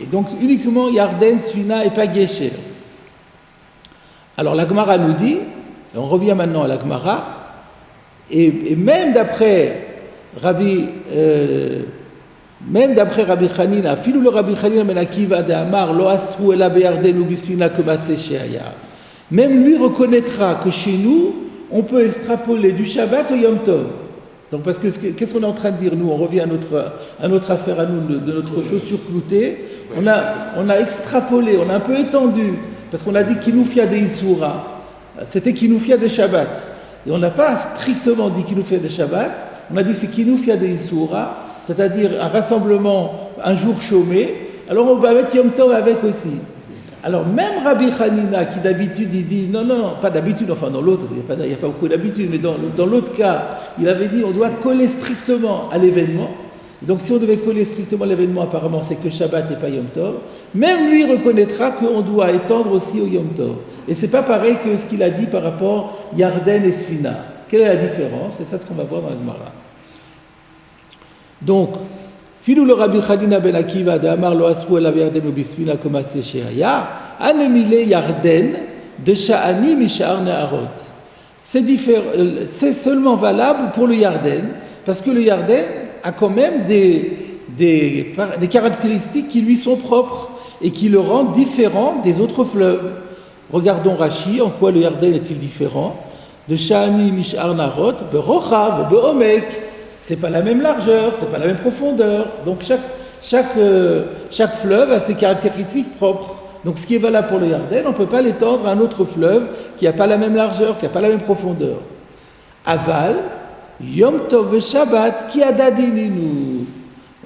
Et donc uniquement Yarden, Sfina et pas Gesher. Alors la Gemara nous dit, et on revient maintenant à la Gemara, et même d'après Rabbi Hanina, filou le Rabbi Hanina ben Akiva de Amar lo asru ela beyarden ou bisfina que maaseh she'aya. Même lui reconnaîtra que chez nous, on peut extrapoler du Shabbat au Yom Tov. Donc parce que qu'est-ce qu'on est en train de dire nous? On revient à notre affaire à nous de notre chaussure cloutée. On a extrapolé, on a un peu étendu, parce qu'on a dit Kinufia de Isura. C'était Kinufia de Shabbat. Et on n'a pas strictement dit Kinufia de Shabbat, on a dit c'est Kinufia de Isura, c'est-à-dire un rassemblement un jour chômé, alors on va mettre Yom Tov avec aussi. Alors même Rabbi Hanina, qui d'habitude il dit, non, pas d'habitude, enfin dans l'autre, il n'y a pas beaucoup d'habitude, mais dans l'autre cas, il avait dit on doit coller strictement à l'événement. Donc si on devait coller strictement à l'événement, apparemment c'est que Shabbat et pas Yom Tov. Même lui reconnaîtra qu'on doit étendre aussi au Yom Tov. Et c'est pas pareil que ce qu'il a dit par rapport Yarden et Sfina. Quelle est la différence? C'est ça ce qu'on va voir dans la Gemara. Donc, Filou le Rabbi Hanina ben Akiva de Amar lo asru ela beyarden ou bisfina que maaseh she'aya, anemile Yarden de Sha'ani misha'ar ne'arot. C'est seulement valable pour le Yarden, parce que le Yarden a quand même des caractéristiques qui lui sont propres et qui le rendent différent des autres fleuves. Regardons Rashi, en quoi le Yarden est-il différent? De Sha'ani misha'ar ne'arot, berochav, beomek. C'est pas la même largeur, c'est pas la même profondeur. Donc chaque fleuve a ses caractéristiques propres. Donc ce qui est valable pour le Yarden, on ne peut pas l'étendre à un autre fleuve qui n'a pas la même largeur, qui n'a pas la même profondeur. Aval, Yom Tov et Shabbat, qui a dadininu.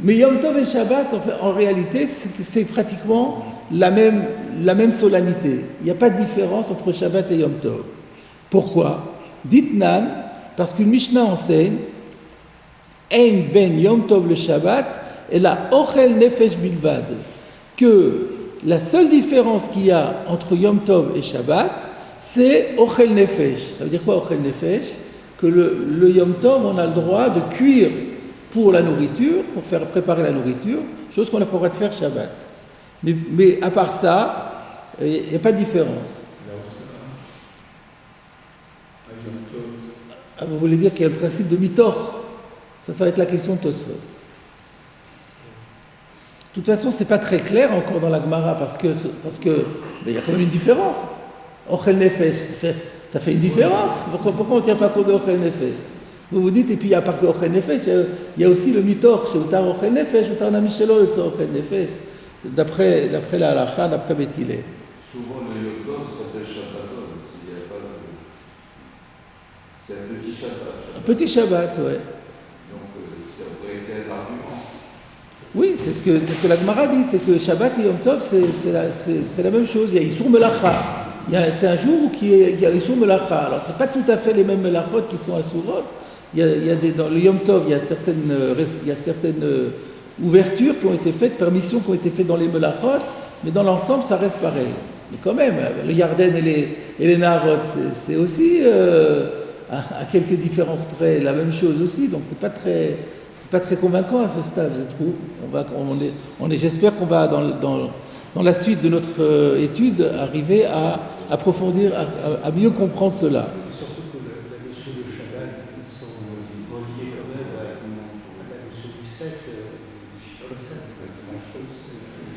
Mais Yom Tov et Shabbat, en réalité, c'est pratiquement la même solennité. Il n'y a pas de différence entre Shabbat et Yom Tov. Pourquoi? Ditnan, parce qu'une Mishnah enseigne Ein ben Yom Tov le Shabbat et la Ochel Nefesh Bilvad, que la seule différence qu'il y a entre Yom Tov et Shabbat, c'est Ochel Nefesh. Ça veut dire quoi Ochel Nefesh? Que le Yom Tov, on a le droit de cuire pour la nourriture, pour faire préparer la nourriture, chose qu'on n'a pas le droit de faire Shabbat. Mais à part ça, il n'y a pas de différence. Ah, vous voulez dire qu'il y a le principe de Mitor? Ça va être la question de Tosfot. De toute façon, c'est pas très clair encore dans la Gemara parce que il y a quand même une différence. Ochel Nefesh, ça fait une différence. Pourquoi on ne tient pas compte de Ochel Nefesh? Vous vous dites, et puis il n'y a pas que Ochel Nefesh, il y a aussi le Mitor, chez Utar Ochel Nefesh, Utar Namishelo, le Tzor Ochel Nefesh, d'après la Halacha, d'après Beth Hillel. Souvent le Yom Tov s'appelle Shabbaton, c'est un petit Shabbat. Un petit Shabbat, ouais. Oui, c'est ce que la Gemara dit, c'est que Shabbat et Yom Tov, c'est la même chose. Il y a Isur Melacha. C'est un jour où il y a Isur Melacha. Alors, ce n'est pas tout à fait les mêmes Melachot qui sont à Surot. Dans le Yom Tov, il y a certaines ouvertures qui ont été faites, permissions qui ont été faites dans les Melachot, mais dans l'ensemble, ça reste pareil. Mais quand même, le Yarden et les Naharot, c'est aussi, à quelques différences près, la même chose aussi. Donc, c'est pas très convaincant à ce stade, je trouve. J'espère qu'on va, dans la suite de notre étude, arriver à approfondir, à mieux comprendre cela. C'est surtout que la notion de Shabbat, ils sont reliés quand même à la notion du 7,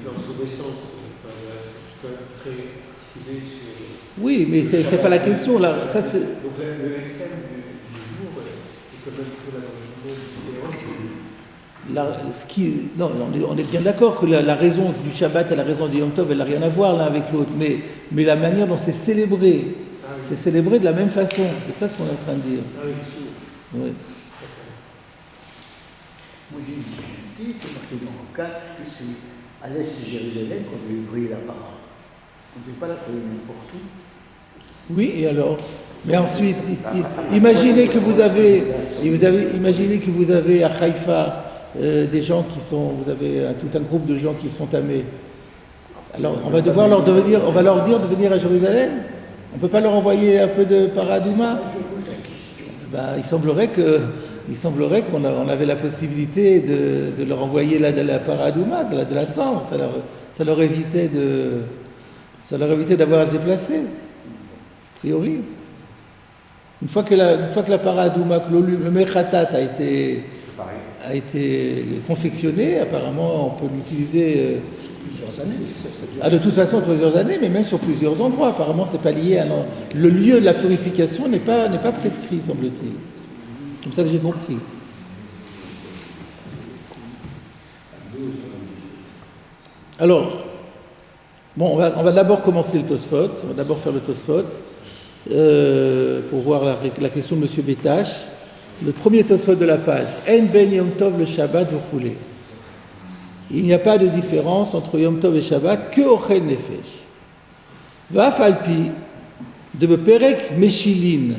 dans son essence. C'est quand même très particulier sur... Oui, mais c'est pas la question, là. Ça, c'est... Donc le XM du jour est quand même pour la on est bien d'accord que la raison du Shabbat et la raison du Yom Tov, elle n'a rien à voir l'un avec l'autre, mais la manière dont c'est célébré, c'est célébré de la même façon. C'est ça ce qu'on est en train de dire. Oui. Moi j'ai une difficulté, c'est marqué dans le 4 que c'est à l'est de Jérusalem qu'on devait brûler la parole. On ne devait pas la brûler n'importe où. Oui, et alors? Mais ensuite, imaginez que vous avez à Haïfa des gens qui sont, vous avez tout un groupe de gens qui sont tamés. Alors on va leur dire de venir à Jérusalem. On ne peut pas leur envoyer un peu de paradouma. Il semblerait qu'on avait la possibilité de leur envoyer de la paradouma, de la sang. Ça leur évitait d'avoir à se déplacer. A priori. Une fois que la paradouma, que le mechatat a été confectionné, apparemment on peut l'utiliser Plusieurs années. de toute façon plusieurs années, mais même sur plusieurs endroits. Apparemment c'est pas lié à le lieu de la purification n'est pas prescrit, semble-t-il. Comme ça que j'ai compris. Alors, bon, on va d'abord commencer le Tosfot, on va d'abord faire le Tosfot pour voir la question de M. Bétache. Le premier Tosfot de la page, En ben Yom Tov le Shabbat v'choulé. Il n'y a pas de différence entre Yom Tov et Shabbat que Ochel Nefesh. Va'af alpi de Beperek Meshilin,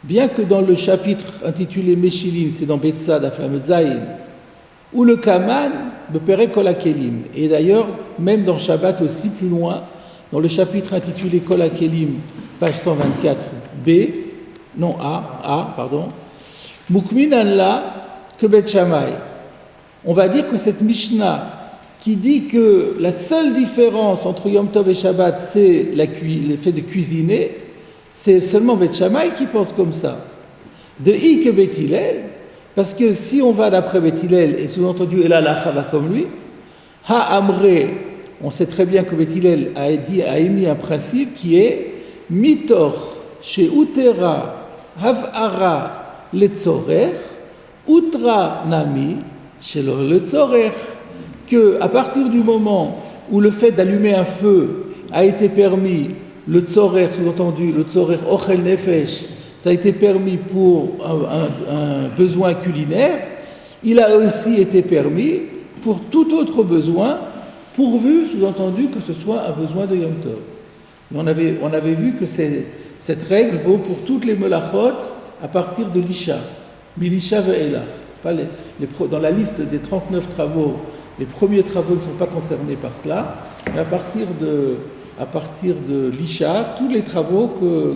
bien que dans le chapitre intitulé Meshilin, c'est dans Betzad Aflamet Zayin, ou le Kaman Beperek Kol HaKelim. Et d'ailleurs, même dans Shabbat aussi, plus loin, dans le chapitre intitulé Kol HaKelim, page 124b, non A, pardon, Mukminan la que Bet Shammai. On va dire que cette Mishnah qui dit que la seule différence entre Yom Tov et Shabbat, c'est l'effet de cuisiner, c'est seulement Bet Shammai qui pense comme ça. De I que Bet Hillel, parce que si on va d'après Bet Hillel, et sous-entendu El Halacha va comme lui, Ha Amre, on sait très bien que Bet Hillel a émis un principe qui est Mitor chez Utera Havara Letzorer, Utra Nami chez le Letzorer, que à partir du moment où le fait d'allumer un feu a été permis, le Tzorer, sous-entendu, le Tzorer Ochel Nefesh, ça a été permis pour un besoin culinaire, il a aussi été permis pour tout autre besoin, pourvu, sous-entendu, que ce soit un besoin de Yom Tov. On avait vu que cette règle vaut pour toutes les melachot à partir de l'Isha, Milisha ve'ela. Dans la liste des 39 travaux, les premiers travaux ne sont pas concernés par cela, mais à partir de l'Isha, tous les travaux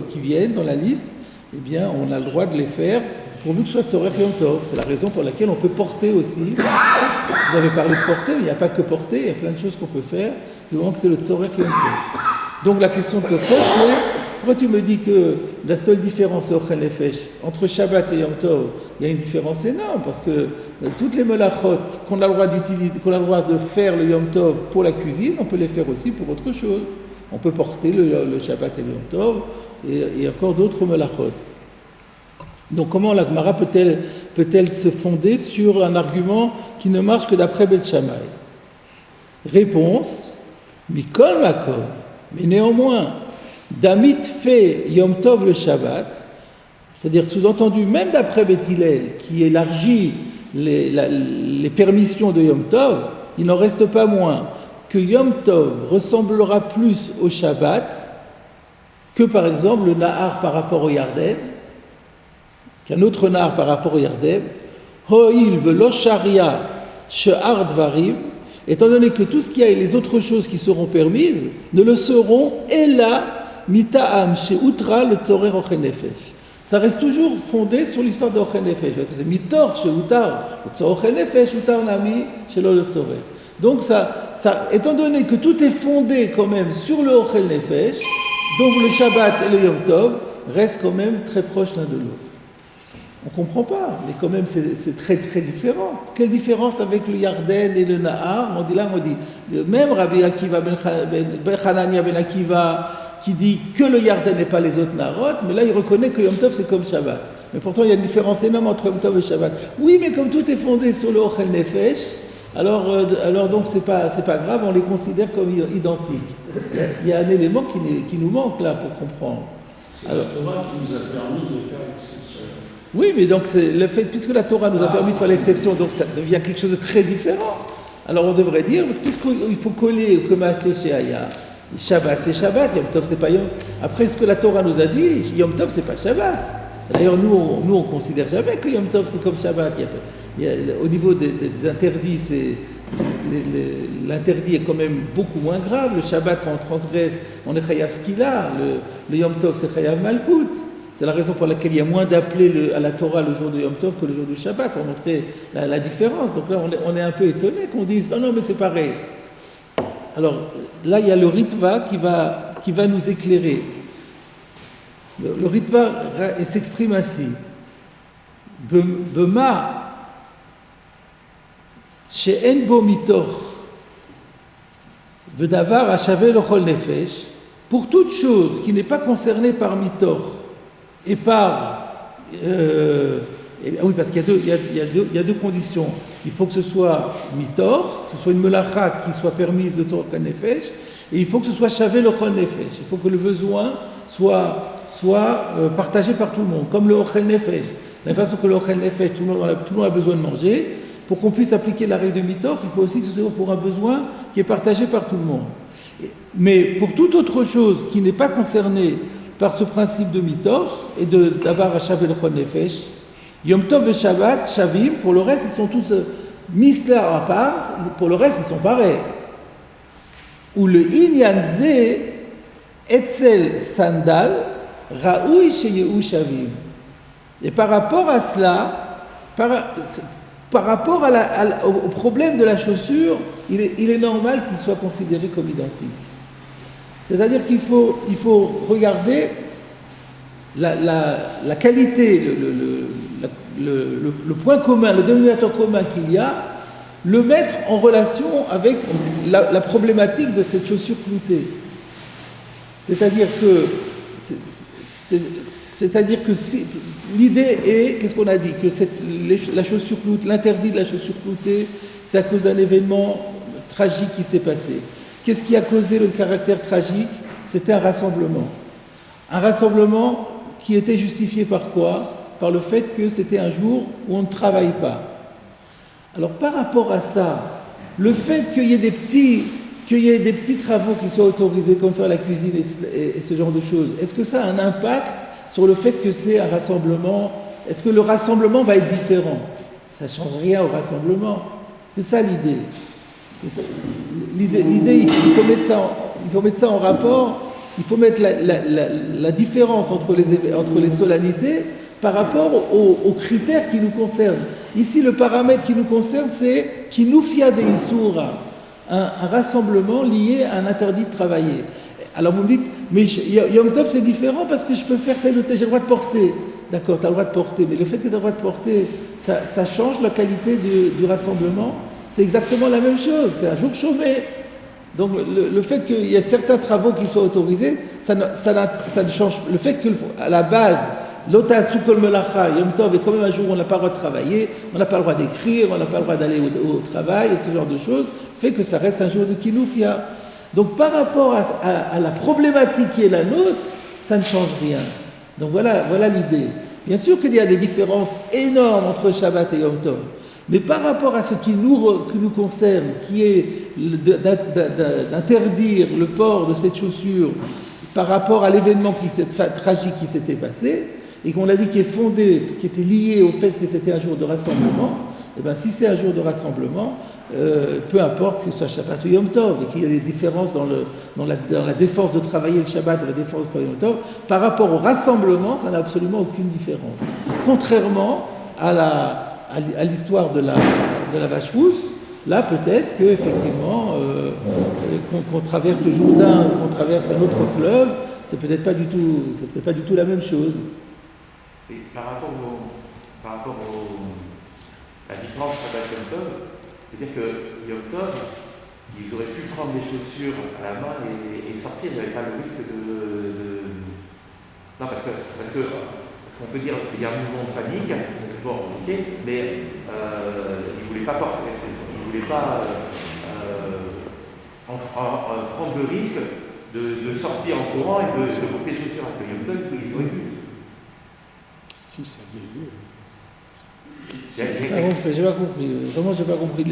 qui viennent dans la liste, eh bien, on a le droit de les faire pourvu que ce soit Tzorer Yom Tov. C'est la raison pour laquelle on peut porter aussi. Vous avez parlé de porter, mais il n'y a pas que porter, il y a plein de choses qu'on peut faire, du moment que c'est le Tzorer Yom Tov. Donc la question de Tosfot, c'est pourquoi tu me dis que la seule différence Ochel Nefesh entre Shabbat et Yom Tov, il y a une différence énorme, parce que toutes les melachot qu'on a le droit d'utiliser, qu'on a le droit de faire le Yom Tov pour la cuisine, on peut les faire aussi pour autre chose. On peut porter le Shabbat et le Yom Tov et encore d'autres melachot. Donc comment la Gemara peut-elle se fonder sur un argument qui ne marche que d'après Beth Shammai? Réponse, Mikol Makom. Mais néanmoins, Damit fait Yom Tov le Shabbat, c'est-à-dire sous-entendu, même d'après Beth Hillel, qui élargit les permissions de Yom Tov, il n'en reste pas moins que Yom Tov ressemblera plus au Shabbat que par exemple le Nahar par rapport au Yarden, qu'un autre Nahar par rapport au Yarden, Ho'il velo sharia she'ar dvarim, étant donné que tout ce qu'il y a et les autres choses qui seront permises ne le seront ela mita'am she'utra le tzorer ochel nefesh. Ça reste toujours fondé sur l'histoire de ochel nefesh. C'est mitor she'utar le tzorer ochel nefesh utar nami she'lo le tzorer. Donc ça, étant donné que tout est fondé quand même sur le ochel nefesh, donc le Shabbat et le Yom Tov restent quand même très proches l'un de l'autre. On ne comprend pas, mais quand même c'est très très différent. Quelle différence avec le Yarden et le Nahar? On dit, même Rabbi Akiva ben Hanania ben Akiva qui dit que le Yarden n'est pas les autres Naharot, mais là il reconnaît que Yom Tov c'est comme Shabbat. Mais pourtant il y a une différence énorme entre Yom Tov et Shabbat. Oui, mais comme tout est fondé sur le Ochel Nefesh, alors donc c'est pas grave, on les considère comme identiques. Il y a un élément qui nous manque là pour comprendre. C'est la Torah qui nous a permis de faire exception. Oui, mais donc c'est le fait, puisque la Torah nous a permis de faire l'exception, donc ça devient quelque chose de très différent. Alors on devrait dire, puisqu'il faut coller au Kemaaseh Sheaya, Shabbat, c'est Shabbat, Yom Tov, c'est pas Yom. Après, ce que la Torah nous a dit, Yom Tov, c'est pas Shabbat. D'ailleurs, nous, on considère jamais que Yom Tov, c'est comme Shabbat. Au niveau des interdits, l'interdit est quand même beaucoup moins grave. Le Shabbat, quand on transgresse, on est Chayav Skila. Le Yom Tov, c'est Chayav Malkout. C'est la raison pour laquelle il y a moins d'appelés à la Torah le jour de Yom Tov que le jour du Shabbat, pour montrer la différence. Donc là, on est un peu étonné qu'on dise « non, mais c'est pareil ». Alors là, il y a le Ritva qui va nous éclairer. Le Ritva s'exprime ainsi. Bema she'en bo mitor v'davar hashave l'chol nefesh, pour toute chose qui n'est pas concernée par mitor et par oui, parce qu'il y a deux conditions. Il faut que ce soit mitor, que ce soit une melacha qui soit permise de tzorach nefesh, et il faut que ce soit shavé l'ochel nefesh. Il faut que le besoin soit partagé par tout le monde, comme le ochel nefesh. De la façon que le ochel nefesh, tout le monde a besoin de manger. Pour qu'on puisse appliquer la règle de mitor, il faut aussi que ce soit pour un besoin qui est partagé par tout le monde. Mais pour toute autre chose qui n'est pas concernée par ce principe de mitor et d'avoir à shavé l'ochel nefesh, Yom Tov et Shabbat, Shavim, pour le reste, ils sont tous mis là à part, pour le reste, ils sont pareils. Ou le Inyan Ze, Etzel Sandal, Raoui Sheyehu Shavim. Et par rapport à cela, par rapport au problème de la chaussure, il est normal qu'il soit considéré comme identique. C'est-à-dire qu'il faut regarder la qualité, le point commun, le dénominateur commun qu'il y a, le mettre en relation avec la problématique de cette chaussure cloutée. C'est-à-dire que l'idée est, qu'est-ce qu'on a dit, que la chaussure cloutée, l'interdit de la chaussure cloutée, c'est à cause d'un événement tragique qui s'est passé. Qu'est-ce qui a causé le caractère tragique? C'était un rassemblement. Un rassemblement qui était justifié par quoi? Par le fait que c'était un jour où on ne travaille pas. Alors par rapport à ça, le fait qu'il y ait des petits travaux qui soient autorisés, comme faire la cuisine et ce genre de choses, est-ce que ça a un impact sur le fait que c'est un rassemblement? Est-ce que le rassemblement va être différent? Ça ne change rien au rassemblement. C'est ça l'idée. L'idée, il faut mettre ça en rapport, il faut mettre la différence entre les solennités par rapport aux critères qui nous concernent. Ici, le paramètre qui nous concerne, c'est Kinufia de Isura, un rassemblement lié à un interdit de travailler. Alors vous me dites, mais Yom Tov c'est différent parce que je peux faire tel ou tel, j'ai le droit de porter. D'accord, tu as le droit de porter, mais le fait que tu as le droit de porter, ça change la qualité du rassemblement. C'est exactement la même chose, c'est un jour chômé. Donc le fait qu'il y ait certains travaux qui soient autorisés, ça ne change. Le fait qu'à la base, l'ota soukol melacha, Yom Tov est quand même un jour où on n'a pas le droit de travailler, on n'a pas le droit d'écrire, on n'a pas le droit d'aller au travail, et ce genre de choses, fait que ça reste un jour de kinufia. Donc par rapport à la problématique qui est la nôtre, ça ne change rien. Donc voilà l'idée. Bien sûr qu'il y a des différences énormes entre Shabbat et Yom Tov, mais par rapport à ce qui nous concerne, qui est d'interdire le port de cette chaussure par rapport à l'événement tragique qui s'était passé, et qu'on a dit qui était lié au fait que c'était un jour de rassemblement, et bien si c'est un jour de rassemblement, peu importe si ce soit Shabbat ou Yom Tov, et qu'il y a des différences dans la défense de travailler le Shabbat ou la défense de travailler Yom Tov, par rapport au rassemblement, ça n'a absolument aucune différence. Contrairement à l'histoire de la vache rousse, là peut-être qu'effectivement, qu'on traverse le Jourdain, qu'on traverse un autre fleuve, c'est peut-être pas du tout la même chose. Et par rapport la différence Shabbat Yom Tov, c'est-à-dire que Yom Tov, ils auraient pu prendre les chaussures à la main et sortir, il n'y avait pas le risque de... Non, parce qu'on peut dire qu'il y a un mouvement de panique, bon, ok, mais ils ne voulaient pas porter, ils ne voulaient pas prendre le risque de sortir en courant et de porter les chaussures. Alors que Yom Tov, ils auraient pu. Si, ça avait lieu. J'ai pas compris. Vraiment, j'ai pas compris.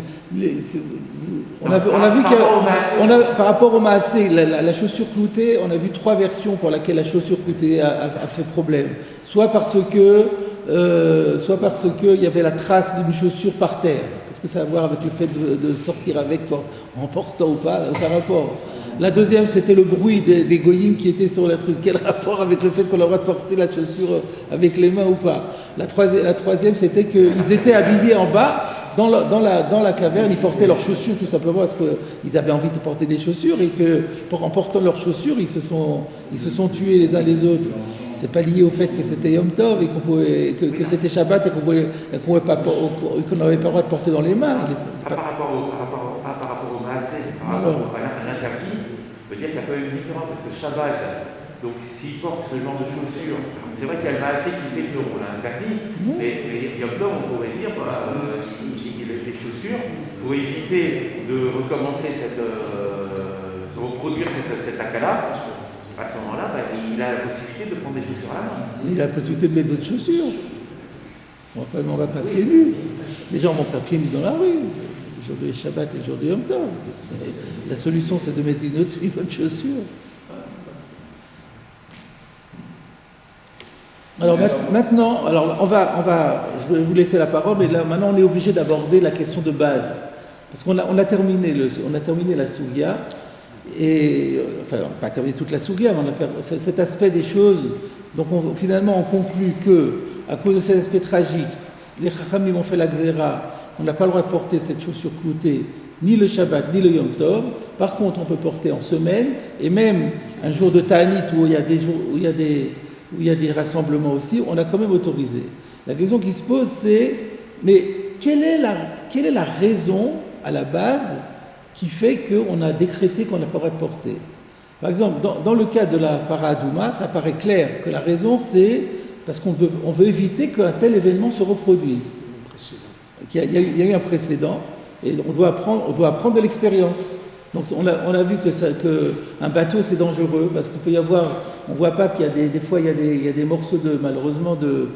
On a vu que par rapport au maasé, la chaussure cloutée, on a vu 3 versions pour laquelle la chaussure cloutée a fait problème. Soit parce que il y avait la trace d'une chaussure par terre, parce que ça a à voir avec le fait de sortir avec en portant ou pas, aucun rapport. La deuxième, c'était le bruit des goyim qui étaient sur le truc. Quel rapport avec le fait qu'on a le droit de porter la chaussure avec les mains ou pas? La troisième, c'était qu'ils étaient habillés en bas, dans la caverne, ils portaient leurs chaussures tout simplement parce qu'ils avaient envie de porter des chaussures et en portant leurs chaussures, ils se sont tués les uns les autres. C'est pas lié au fait que c'était Yom Tov et que c'était Shabbat et qu'on n'avait pas le droit de porter dans les mains. Par rapport au maasé, par rapport à l'interdit, on peut dire qu'il y a quand même une différence parce que Shabbat, donc s'il porte ce genre de chaussures, c'est vrai qu'il y a le maasé qui fait qu'on l'a interdit, mais Yom Tov, on pourrait dire les chaussures pour éviter de recommencer reproduire cette akala. À ce moment-là, il a la possibilité de prendre des chaussures à la main. Il a la possibilité de mettre d'autres chaussures. On va pas pieds nus. Les gens vont pas pieds nus dans la rue. Le jour de Shabbat et le jour de Yom Tov. La solution, c'est de mettre une autre chaussure. Alors maintenant, je vais vous laisser la parole, mais là maintenant on est obligé d'aborder la question de base. Parce qu'on a terminé la Sougia. Et, enfin, pas terminé toute la Sougia, mais cet aspect des choses. Donc finalement, on conclut que, à cause de cet aspect tragique, les Chachamim ont fait la Xéra, on n'a pas le droit de porter cette chaussure cloutée, ni le Shabbat, ni le Yom Tov. Par contre, on peut porter en semaine, et même un jour de Ta'anit où il y a des rassemblements aussi, on a quand même autorisé. La question qui se pose, c'est, mais quelle est la raison, à la base, qui fait qu'on a décrété qu'on n'a pas le droit de porter? Par exemple, dans le cas de la Paradouma, ça paraît clair que la raison, c'est parce qu'on veut éviter qu'un tel événement se reproduise. Il y a eu un précédent, et on doit apprendre de l'expérience. Donc on a vu qu'un bateau, c'est dangereux, parce qu'il peut y avoir, on ne voit pas qu'il y a des fois, il y a des morceaux malheureusement de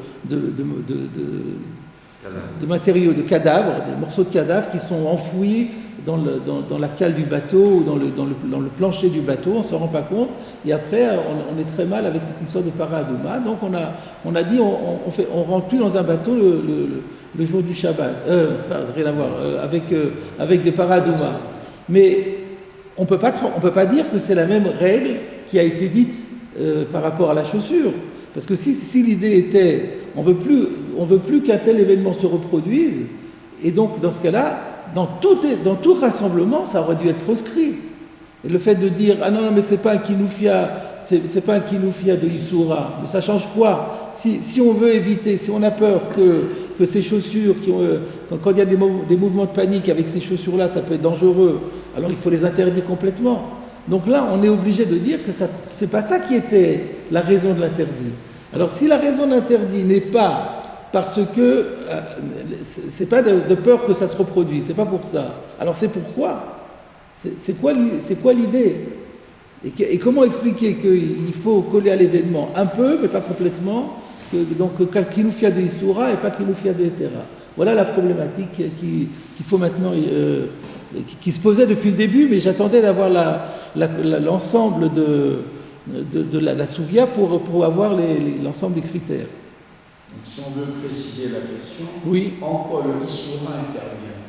matériaux, de cadavres, des morceaux de cadavres qui sont enfouis dans la cale du bateau ou dans le plancher du bateau, on ne s'en rend pas compte, et après on est très mal avec cette histoire de Paradouma. Donc on a dit on rentre plus dans un bateau le jour du Shabbat, rien à voir, avec des Paradouma. Mais on peut pas dire que c'est la même règle qui a été dite par rapport à la chaussure, parce que si l'idée était on veut plus qu'un tel événement se reproduise, et donc dans ce cas-là, dans tout rassemblement, ça aurait dû être proscrit. Et le fait de dire ah non mais c'est pas un kinoufia de Issoura, mais ça change quoi? Si on veut éviter, si on a peur que ces chaussures quand il y a des mouvements de panique avec ces chaussures-là, ça peut être dangereux, alors il faut les interdire complètement. Donc là, on est obligé de dire que c'est pas ça qui était la raison de l'interdit. Alors si la raison de l'interdit n'est pas parce que c'est pas de peur que ça se reproduise, c'est pas pour ça. Alors c'est pourquoi? C'est quoi l'idée? Et comment expliquer qu'il faut coller à l'événement un peu, mais pas complètement, donc Kinoufia de Issoura et pas Kinoufia de Hétéra. Voilà la problématique qu'il faut maintenant, qui se posait depuis le début, mais j'attendais d'avoir l'ensemble de la Sougia pour avoir l'ensemble des critères. Donc si on veut préciser la question, oui. En quoi le Issoura intervient?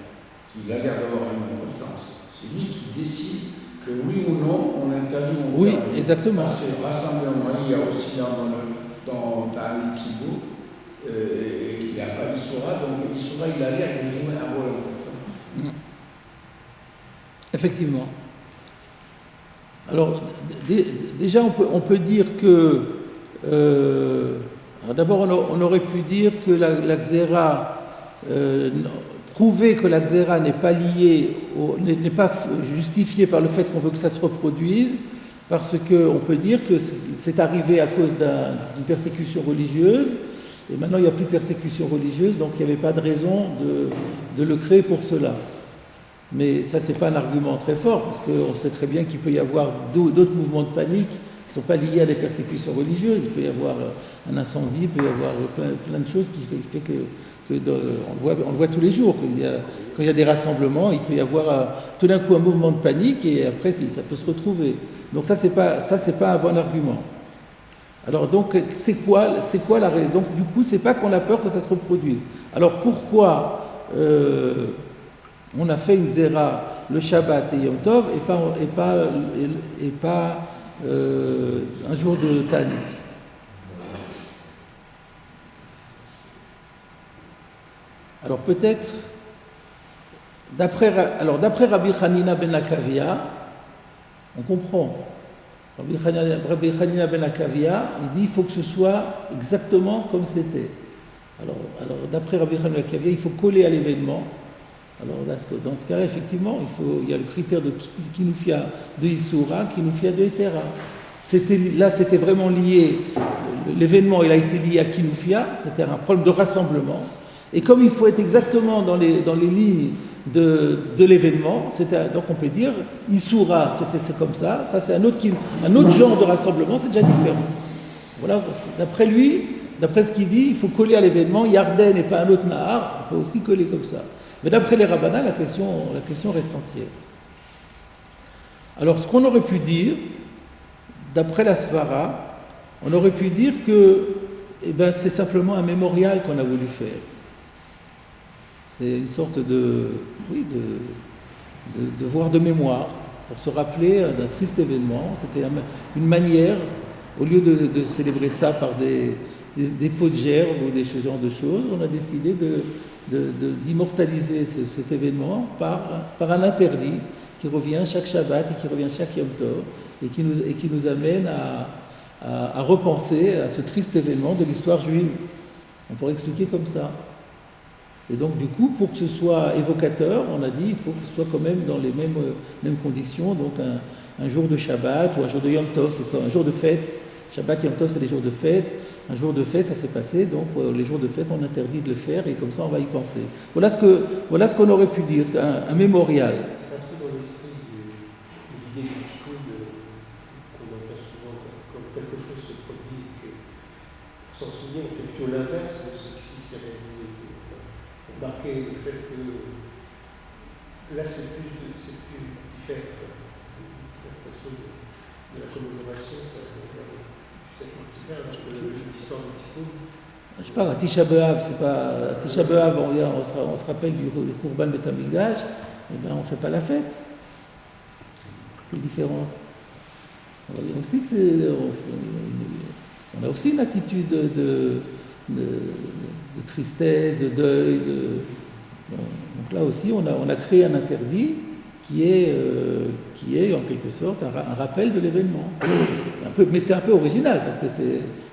Il a l'air d'avoir une importance. C'est lui qui décide que oui ou non on interdit ou on oui, interdit. exactement. C'est rassemblement, il y a aussi dans Ta'anit Tzibur, il n'y a pas l'Issoura, donc l'Issoura il a l'air de jouer un rôle important. Effectivement. Alors, déjà, on peut dire que... d'abord, on aurait pu dire que la Xéra... prouver que la Xéra n'est pas liée, n'est pas justifiée par le fait qu'on veut que ça se reproduise, parce qu'on peut dire que c'est arrivé à cause d'une persécution religieuse, et maintenant il n'y a plus de persécution religieuse, donc il n'y avait pas de raison de le créer pour cela. Mais ça, c'est pas un argument très fort, parce qu'on sait très bien qu'il peut y avoir d'autres mouvements de panique qui ne sont pas liés à des persécutions religieuses. Il peut y avoir un incendie, il peut y avoir plein de choses qui fait on le voit tous les jours, quand il y a des rassemblements, il peut y avoir tout d'un coup un mouvement de panique et après ça peut se retrouver. Donc ça c'est pas un bon argument. Alors donc c'est quoi la raison? Donc du coup c'est pas qu'on a peur que ça se reproduise. Alors pourquoi on a fait une zéra le Shabbat et Yom Tov et pas un jour de Ta'anit? Alors peut-être, d'après Rabbi Hanina ben Akavia, on comprend. Rabbi Hanina ben Akavia, il dit il faut que ce soit exactement comme c'était. Alors d'après Rabbi Hanina ben Akavia, il faut coller à l'événement. Alors dans ce cas-là, effectivement, il y a le critère de Kinufia de Issoura, Kinufia de Etera. C'était vraiment lié, l'événement il a été lié à Kinufia, c'était un problème de rassemblement. Et comme il faut être exactement dans les lignes de l'événement, donc on peut dire, Issoura, c'est comme ça c'est un autre genre de rassemblement, c'est déjà différent. Voilà, d'après lui, d'après ce qu'il dit, il faut coller à l'événement, Yarden et pas un autre Nahar, on peut aussi coller comme ça. Mais d'après les rabbinats, la question reste entière. Alors ce qu'on aurait pu dire, d'après la Svara, on aurait pu dire que c'est simplement un mémorial qu'on a voulu faire. C'est une sorte de devoir de mémoire pour se rappeler d'un triste événement. C'était une manière, au lieu de célébrer ça par des pots de gerbe ou ce genre de choses, on a décidé d'immortaliser cet événement par un interdit qui revient chaque Shabbat et qui revient chaque Yom Tov et qui nous amène à repenser à ce triste événement de l'histoire juive. On pourrait expliquer comme ça. Et donc, du coup, pour que ce soit évocateur, on a dit il faut que ce soit quand même dans les mêmes conditions. Donc, un jour de Shabbat ou un jour de Yom Tov, c'est quoi? Un jour de fête. Shabbat, Yom Tov, c'est les jours de fête. Un jour de fête, ça s'est passé. Donc, les jours de fête, on interdit de le faire et comme ça, on va y penser. Voilà ce qu'on aurait pu dire, un mémorial. C'est un truc dans l'esprit de l'idée du tikkun qu'on entend souvent quand quelque chose se produit et que pour s'en souvenir, on fait plutôt l'inverse de ce qui s'est réalisé. Marquer le fait que là c'est plus différent. Parce que de la commémoration, ça l'histoire du tikkun. Je sais pas, Tisha B'Av, c'est pas. Tisha B'Av, on se rappelle du Khurban Beit HaMikdash, on ne fait pas la fête. Quelle différence? On a aussi on a aussi une attitude de tristesse, de deuil. Donc là aussi, on a créé un interdit qui est en quelque sorte un rappel de l'événement. Mais c'est un peu original, parce que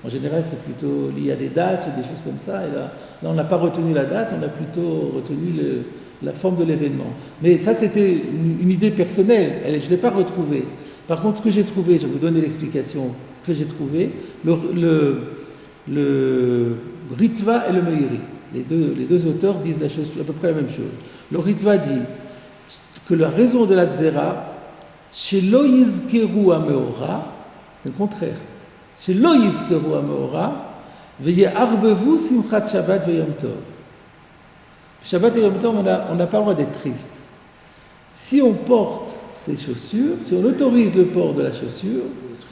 en général, c'est plutôt lié à des dates ou des choses comme ça. Et là on n'a pas retenu la date, on a plutôt retenu la forme de l'événement. Mais ça, c'était une idée personnelle, je ne l'ai pas retrouvée. Par contre, ce que j'ai trouvé, je vais vous donner l'explication que j'ai trouvée, le Ritva et le Meiri, les deux auteurs disent à peu près la même chose. Le Ritva dit que la raison de la Xéra, chez Loïzkeru Ameora, c'est le contraire. Chez Loïzkeru Ameora, veillez arbevu simchat Shabbat ve Yom Tov. Shabbat et Yom Tov, on n'a pas le droit d'être triste. Si on porte ces chaussures, si on autorise le port de la chaussure,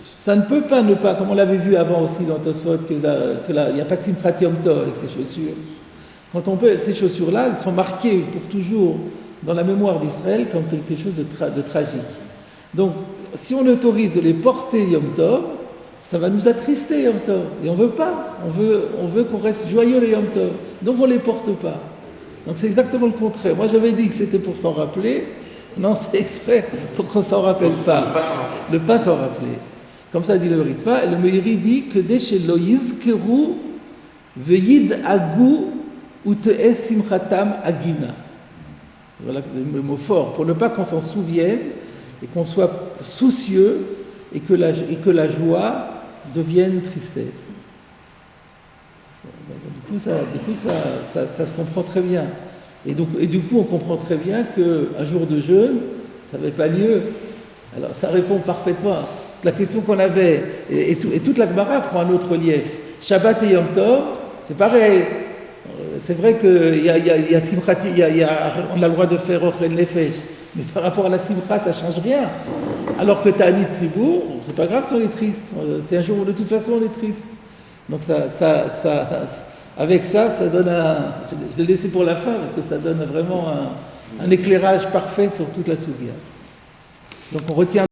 ça ne peut pas ne pas, comme on l'avait vu avant aussi dans Tosfot, qu'il n'y a pas de Simchat Yom Tov avec ces chaussures. Ces chaussures-là, elles sont marquées pour toujours dans la mémoire d'Israël comme quelque chose de tragique. Donc, si on autorise de les porter Yom Tov, ça va nous attrister Yom Tov. Et on ne veut pas. On veut qu'on reste joyeux le Yom Tov. Donc, on ne les porte pas. Donc, c'est exactement le contraire. Moi, j'avais dit que c'était pour s'en rappeler. Non, c'est exprès pour qu'on ne s'en rappelle pas. Ne pas s'en rappeler. Comme ça dit le Ritva. Et le Meiri dit que dès chez Loïz, Keru, Veyid Agou, ou Te'es Simchatam Agina. Voilà le mot fort. Pour ne pas qu'on s'en souvienne et qu'on soit soucieux et que la joie devienne tristesse. Du coup, ça se comprend très bien. Et du coup, on comprend très bien qu'un jour de jeûne, ça n'avait pas lieu. Alors, ça répond parfaitement. La question qu'on avait, et toute la Gemara prend un autre relief. Shabbat et Yom Tov, c'est pareil. c'est vrai qu'il y a simchati, on a le droit de faire Ochel Nefesh, mais par rapport à la simcha, ça ne change rien. Alors que Ta'anit Tzibour, c'est pas grave si on est triste, c'est un jour où de toute façon on est triste. Donc avec ça donne je l'ai laissé pour la fin parce que ça donne vraiment un éclairage parfait sur toute la Soudia. Donc on retient